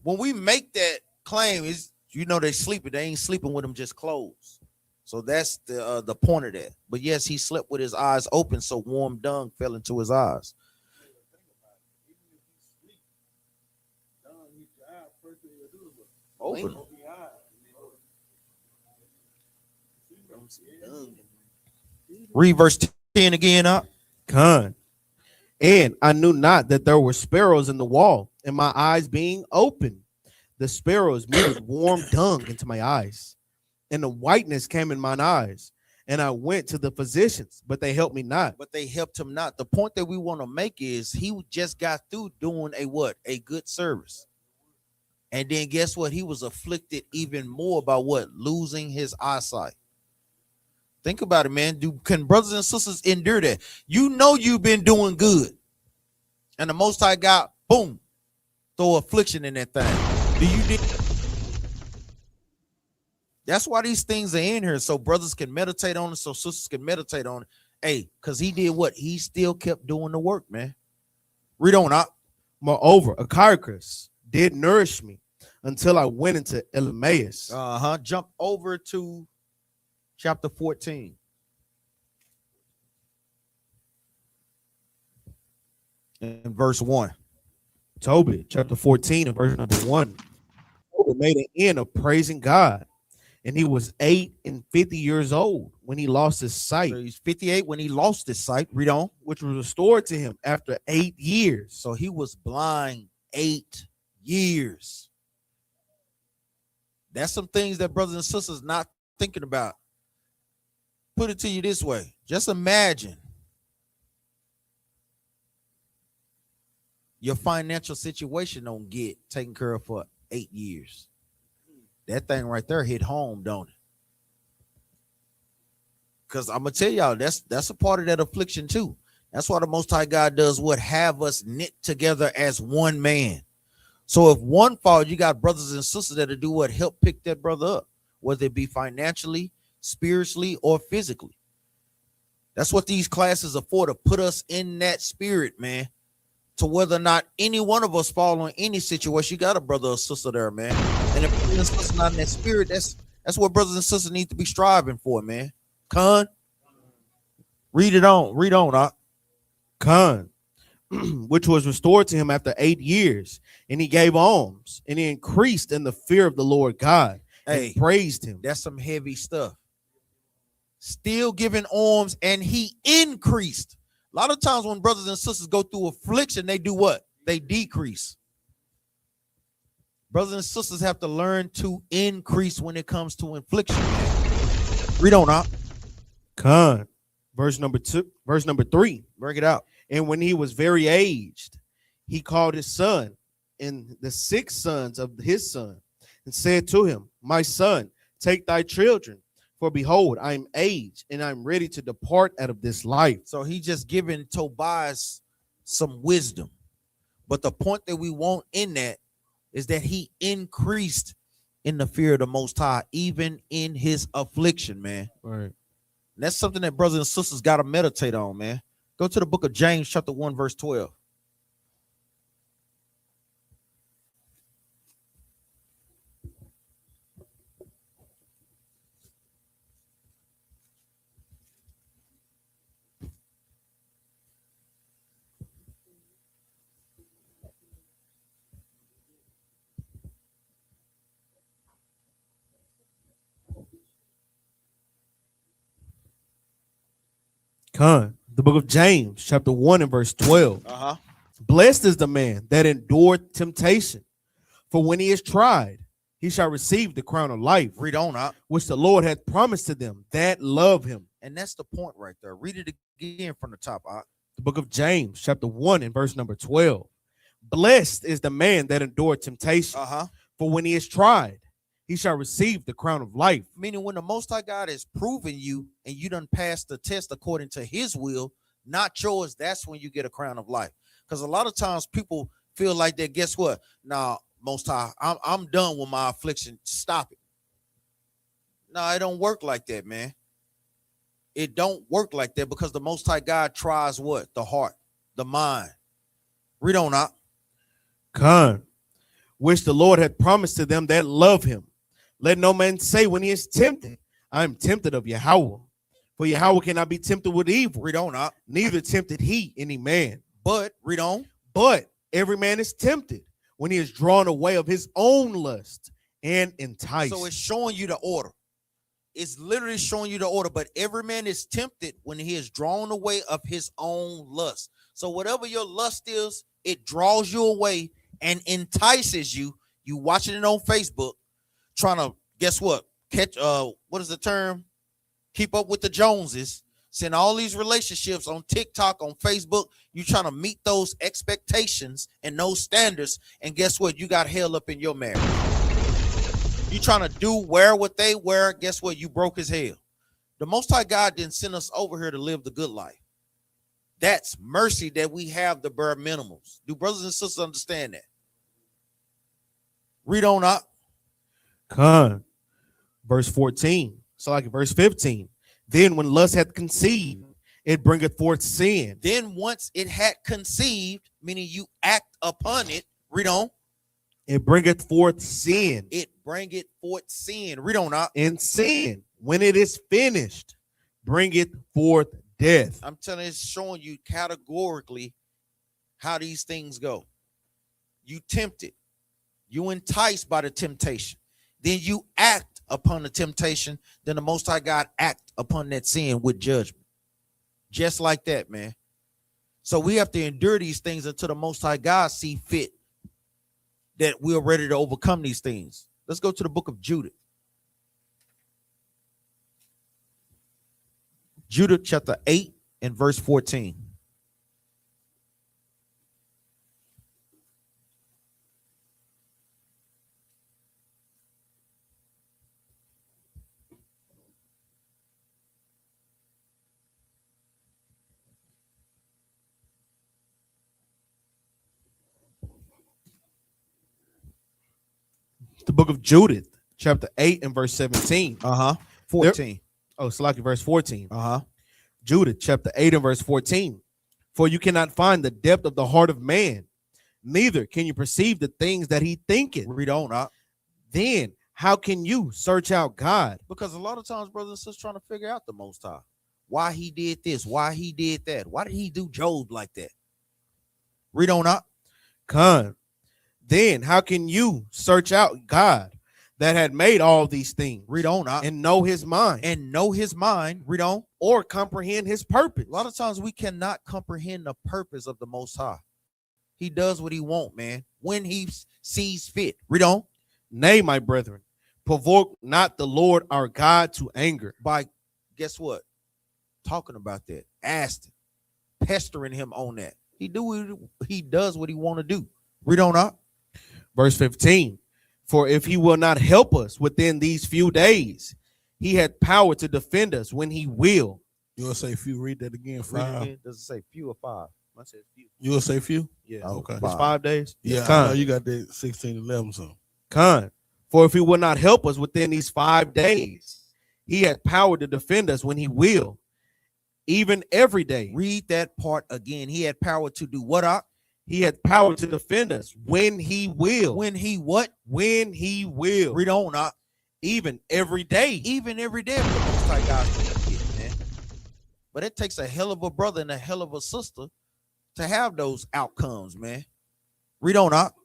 when we make that claim, is they sleeping. They ain't sleeping with them just closed. So that's the point of that. But yes, he slept with his eyes open, so warm dung fell into his eyes. Open. Read verse 10 again up. Con. And I knew not that there were sparrows in the wall, and my eyes being open, the sparrows muted warm dung into my eyes, and the whiteness came in mine eyes. And I went to the physicians, but they helped me not. But they helped him not. The point that we want to make is he just got through doing a good service. And then guess what? He was afflicted even more by losing his eyesight. Think about it, man. Can brothers and sisters endure that? You know you've been doing good. And the Most High God, boom, throw affliction in that thing. That's why these things are in here, so brothers can meditate on it, so sisters can meditate on it. Hey, because he did what? He still kept doing the work, man. Read on up. Moreover, Achaicus did nourish me until I went into Elemaeus. Jump over to chapter 14. In verse 1. Tobit, chapter 14, and verse number 1. Tobit made an end of praising God, and he was 58 years old when he lost his sight. So he's 58 when he lost his sight. Read on. Which was restored to him after 8 years. So he was blind 8 years. That's some things that brothers and sisters not thinking about. Put it to you this way. Just imagine your financial situation don't get taken care of for 8 years. That thing right there hit home, don't it? Because I'm gonna tell y'all, that's a part of that affliction too. That's why the Most High God does what? Have us knit together as one man. So if one falls, you got brothers and sisters that'll do what? Help pick that brother up, whether it be financially, spiritually, or physically. That's what these classes are for, to put us in that spirit, man. To whether or not any one of us fall on any situation, you got a brother or sister there, man. And if brothers and sisters not in that spirit, that's what brothers and sisters need to be striving for, man. Con, read on, Con, which was restored to him after 8 years, and he gave alms, and he increased in the fear of the Lord God, and praised him. That's some heavy stuff. Still giving alms, and he increased. A lot of times when brothers and sisters go through affliction, they do what? They decrease. Brothers and sisters have to learn to increase when it comes to affliction. Read on out. Con, verse number 3. Bring it out. And when he was very aged, he called his son and the 6 sons of his son, and said to him, my son, take thy children. For behold, I am aged, and I am ready to depart out of this life. So he just giving Tobias some wisdom. But the point that we want in that is that he increased in the fear of the Most High, even in his affliction, man. Right. And that's something that brothers and sisters got to meditate on, man. Go to the book of James, chapter 1, verse 12. Con, the book of James, chapter 1 and verse 12. Blessed is the man that endured temptation, for when he is tried, he shall receive the crown of life, Read on out. which the Lord hath promised to them that love him. And that's the point right there. Read it again from the top out. The book of James, chapter 1, and verse number 12. Blessed is the man that endured temptation, for when he is tried, he shall receive the crown of life. Meaning when the Most High God has proven you and you done passed the test according to his will, not yours, that's when you get a crown of life. Because a lot of times people feel like that, guess what? Now, Most High, I'm done with my affliction. Stop it. No, it don't work like that, man. It don't work like that because the Most High God tries what? The heart, the mind. Read on out. Con, which the Lord hath promised to them that love him. Let no man say when he is tempted, I am tempted of Yahweh. For Yahweh cannot be tempted with evil. Read on out. Neither tempted he any man. But, read on. But every man is tempted when he is drawn away of his own lust and enticed. So it's showing you the order. It's literally showing you the order. But every man is tempted when he is drawn away of his own lust. So whatever your lust is, it draws you away and entices you. You watching it on Facebook, trying to, guess what? Catch, what is the term? Keep up with the Joneses. Send all these relationships on TikTok, on Facebook. You trying to meet those expectations and those standards. And guess what? You got hell up in your marriage. You trying to wear what they wear. Guess what? You broke as hell. The Most High God didn't send us over here to live the good life. That's mercy that we have the bare minimums. Do brothers and sisters understand that? Read on up. Con, verse 14. So like verse 15. Then when lust hath conceived, it bringeth forth sin. Then once it had conceived, meaning you act upon it, read on. It bringeth forth sin. It bringeth forth sin. Read on up. And sin, when it is finished, bringeth forth death. I'm telling you, it's showing you categorically how these things go. You tempted. You enticed by the temptation. Then you act upon the temptation. Then the Most High God act upon that sin with judgment. Just like that, man. So we have to endure these things until the Most High God see fit that we're ready to overcome these things. Let's go to the book of Judah. Judah chapter 8 and verse 14. The book of Judith, chapter 8 and verse 17. 14. It's like verse 14. Judith chapter 8 and verse 14. For you cannot find the depth of the heart of man, neither can you perceive the things that he thinketh. Read on. Then how can you search out God? Because a lot of times brothers and sisters trying to figure out the Most High. Why he did this, why he did that. Why did he do Job like that? Read on up. Con. Then how can you search out God that had made all these things? Read on up. And know his mind. And know his mind. Read on. Or comprehend his purpose. A lot of times we cannot comprehend the purpose of the Most High. He does what he wants, man, when he sees fit. Read on. Nay, my brethren, provoke not the Lord our God to anger. By, guess what? Talking about that. Asking. Pestering him on that. He does what he want to do. Read on up. Verse 15. For if he will not help us within these few days, he had power to defend us when he will. You will say few. Read that again. Does it say few or five? I said few. You will say few? Yeah. Okay. It's 5 days. Yeah. Con. I know you got that 16:11. So. Con. For if he will not help us within these 5 days, he had power to defend us when he will, even every day. Read that part again. He had power to do what up? He had power to defend us when he will. When he what? When he will. Read on up. Even every day. Even every day. The Most High God's gonna get, man. But it takes a hell of a brother and a hell of a sister to have those outcomes, man. Read on up.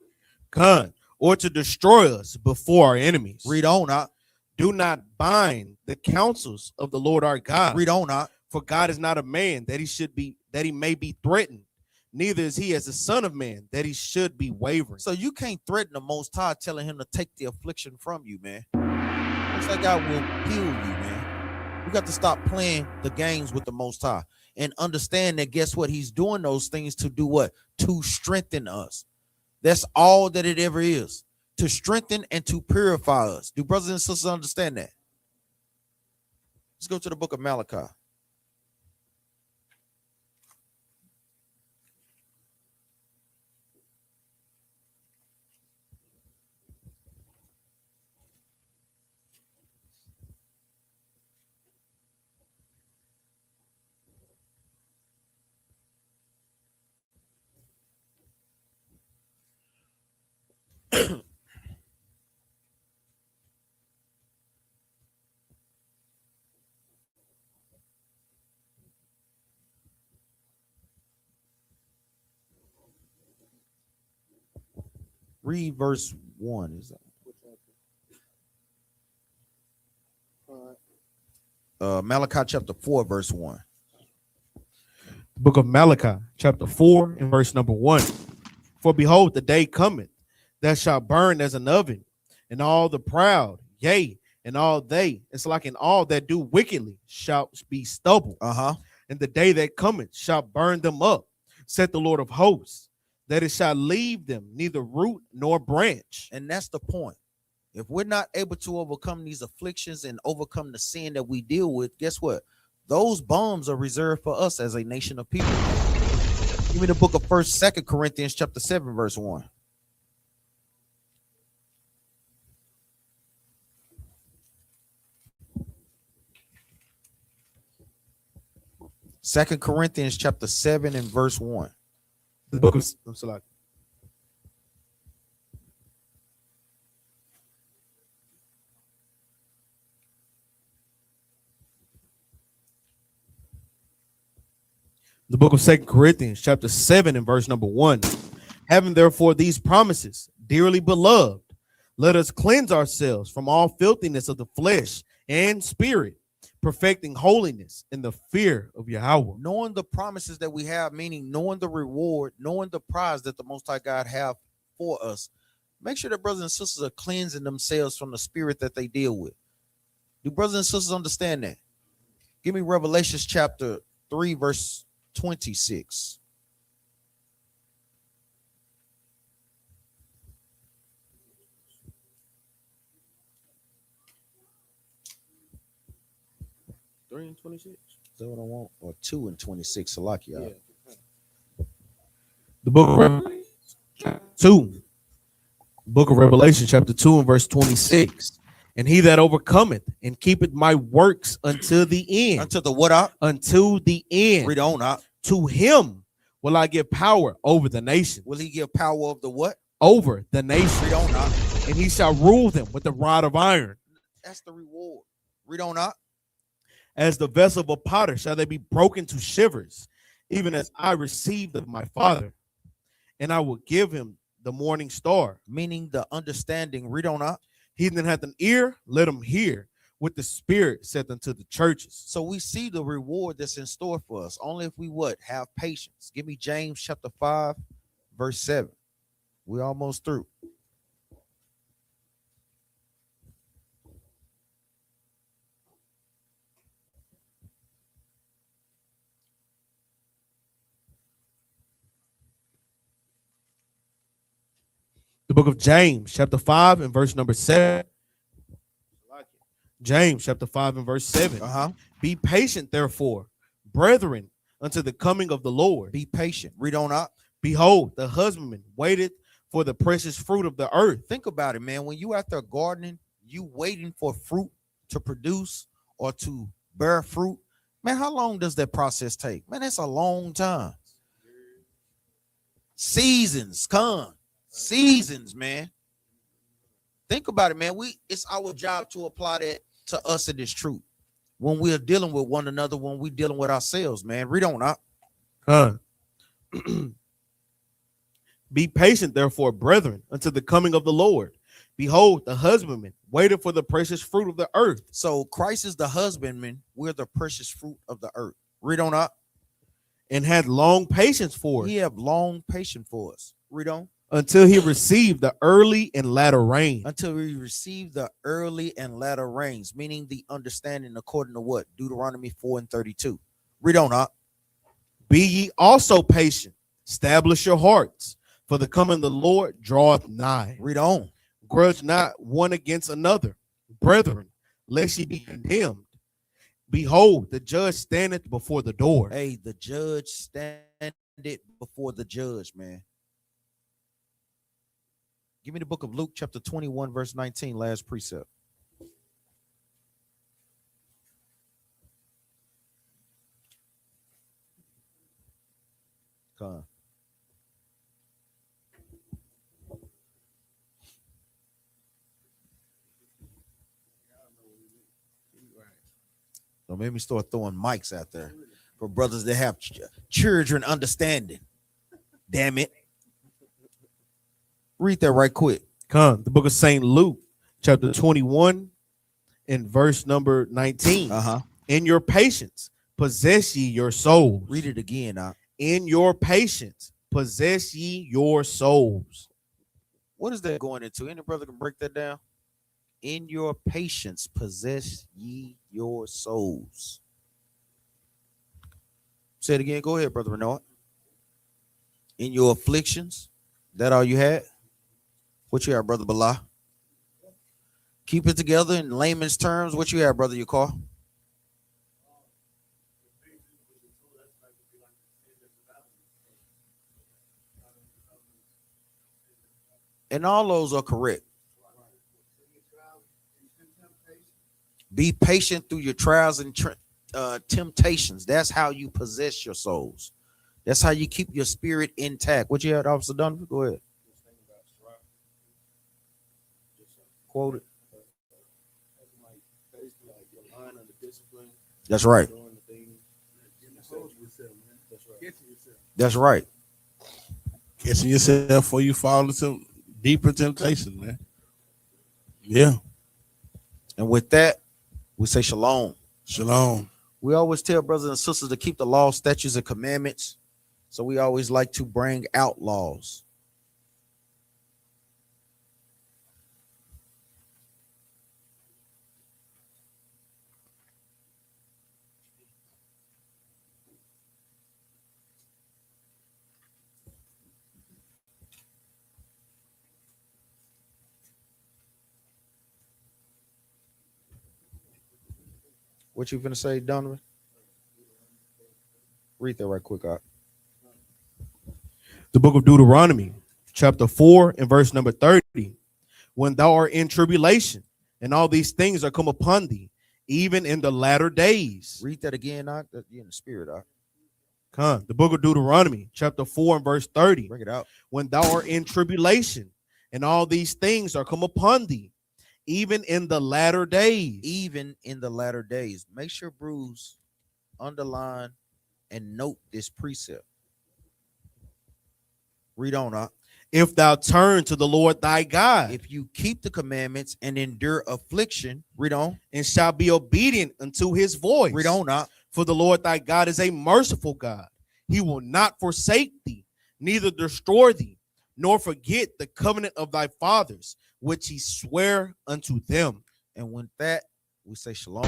Con. Or to destroy us before our enemies. Read on up. Do not bind the counsels of the Lord our God. Read on up. For God is not a man that he may be threatened, neither is he as the Son of Man, that he should be wavering. So you can't threaten the Most High telling him to take the affliction from you, man. Most High God will heal you, man. We got to stop playing the games with the Most High and understand that, guess what? He's doing those things to do what? To strengthen us. That's all that it ever is. To strengthen and to purify us. Do brothers and sisters understand that? Let's go to the book of Malachi. Read verse 1. Is that Malachi chapter 4, verse 1. The book of Malachi, chapter 4, and verse number 1. For behold, the day cometh that shall burn as an oven, and all the proud, yea, and all they, it's like in all that do wickedly, shall be stubble. And the day that cometh shall burn them up, said the Lord of hosts, that it shall leave them neither root nor branch. And that's the point. If we're not able to overcome these afflictions and overcome the sin that we deal with, guess what? Those bombs are reserved for us as a nation of people. Give me the book of 1st, 2nd Corinthians chapter 7, verse 1. Second Corinthians chapter 7 and verse 1. The book of The book of 2 Corinthians, chapter 7, and verse number 1. Having therefore these promises, dearly beloved, let us cleanse ourselves from all filthiness of the flesh and spirit, perfecting holiness in the fear of Yahweh. Knowing the promises that we have, meaning knowing the reward, knowing the prize that the Most High God have for us. Make sure that brothers and sisters are cleansing themselves from the spirit that they deal with. Do brothers and sisters understand that? Give me Revelation chapter 3, verse 26. Three and 26. Is that what I want? Or 2 and 26? Salakia. Yeah. The book of Revelation, chapter 2. Book of Revelation, chapter 2, and verse 26. And he that overcometh and keepeth my works until the end. Until the what out? Until the end. Read on out. To him will I give power over the nation. Will he give power of the what? Over the nation. Read on out. And he shall rule them with the rod of iron. That's the reward. Read on out. As the vessel of a potter shall they be broken to shivers, even as I received of my Father. And I will give him the morning star. Meaning the understanding. Read on out. He that hath an ear, let him hear what the Spirit saith unto the churches. So we see the reward that's in store for us. Only if we what? Have patience. Give me James chapter 5, verse 7. We're almost through. The book of James, chapter 5, and verse number 7. James, chapter 5, and verse 7. Be patient, therefore, brethren, unto the coming of the Lord. Be patient. Read on out. Behold, the husbandman waited for the precious fruit of the earth. Think about it, man. When you out there gardening, you waiting for fruit to produce or to bear fruit. Man, how long does that process take? Man, that's a long time. Seasons come. Seasons, man. Think about it, man. It's our job to apply that to us in this truth. When we're dealing with one another, when we're dealing with ourselves, man. Read on up. Be patient, therefore, brethren, unto the coming of the Lord. Behold, the husbandman waited for the precious fruit of the earth. So Christ is the husbandman. We're the precious fruit of the earth. Read on up. and had long patience for us. He have long patience for us. Read on. Until he received the early and latter rain. Until we receive the early and latter rains, meaning the understanding according to what? Deuteronomy 4:32. Read on, up. Be ye also patient, establish your hearts, for the coming of the Lord draweth nigh. Read on. Grudge not one against another, brethren, lest ye be condemned. Behold, the judge standeth before the door. Hey, the judge standeth before the judge, man. Give me the book of Luke, chapter 21, verse 19, last precept. Come on. Don't make me start throwing mics out there for brothers that have children understanding. Damn it. Read that right quick. Come, the book of St. Luke, chapter 21, and verse number 19. In your patience, possess ye your souls. Read it again. In your patience, possess ye your souls. What is that going into? Any brother can break that down? In your patience, possess ye your souls. Say it again. Go ahead, Brother Renaud. In your afflictions, that all you had? What you have, Brother Bala? Keep it together in layman's terms. What you have, Brother Yakar? And all those are correct. Be patient through your trials and temptations. That's how you possess your souls. That's how you keep your spirit intact. What you had, Officer Donovan? Go ahead. Quote it. That's right. That's right. Catching yourself before you fall into deeper temptation, man. Yeah. And with that, we say shalom. Shalom. We always tell brothers and sisters to keep the law, statutes, and commandments. So we always like to bring out laws. What you finna say, Donovan? Read that right quick, out. The book of Deuteronomy, chapter 4, and verse number 30. When thou art in tribulation, and all these things are come upon thee, even in the latter days. Read that again, out. You're in the spirit, out. Come, the book of Deuteronomy, chapter 4, and verse 30. Bring it out. When thou art in tribulation, and all these things are come upon thee, even in the latter days. Even in the latter days. Make sure, Bruce, underline and note this precept. Read on, up. If thou turn to the Lord thy God. If you keep the commandments and endure affliction. Read on. And shall be obedient unto his voice. Read on, up. For the Lord thy God is a merciful God. He will not forsake thee, neither destroy thee, nor forget the covenant of thy fathers, which he sware unto them. And with that, we say shalom.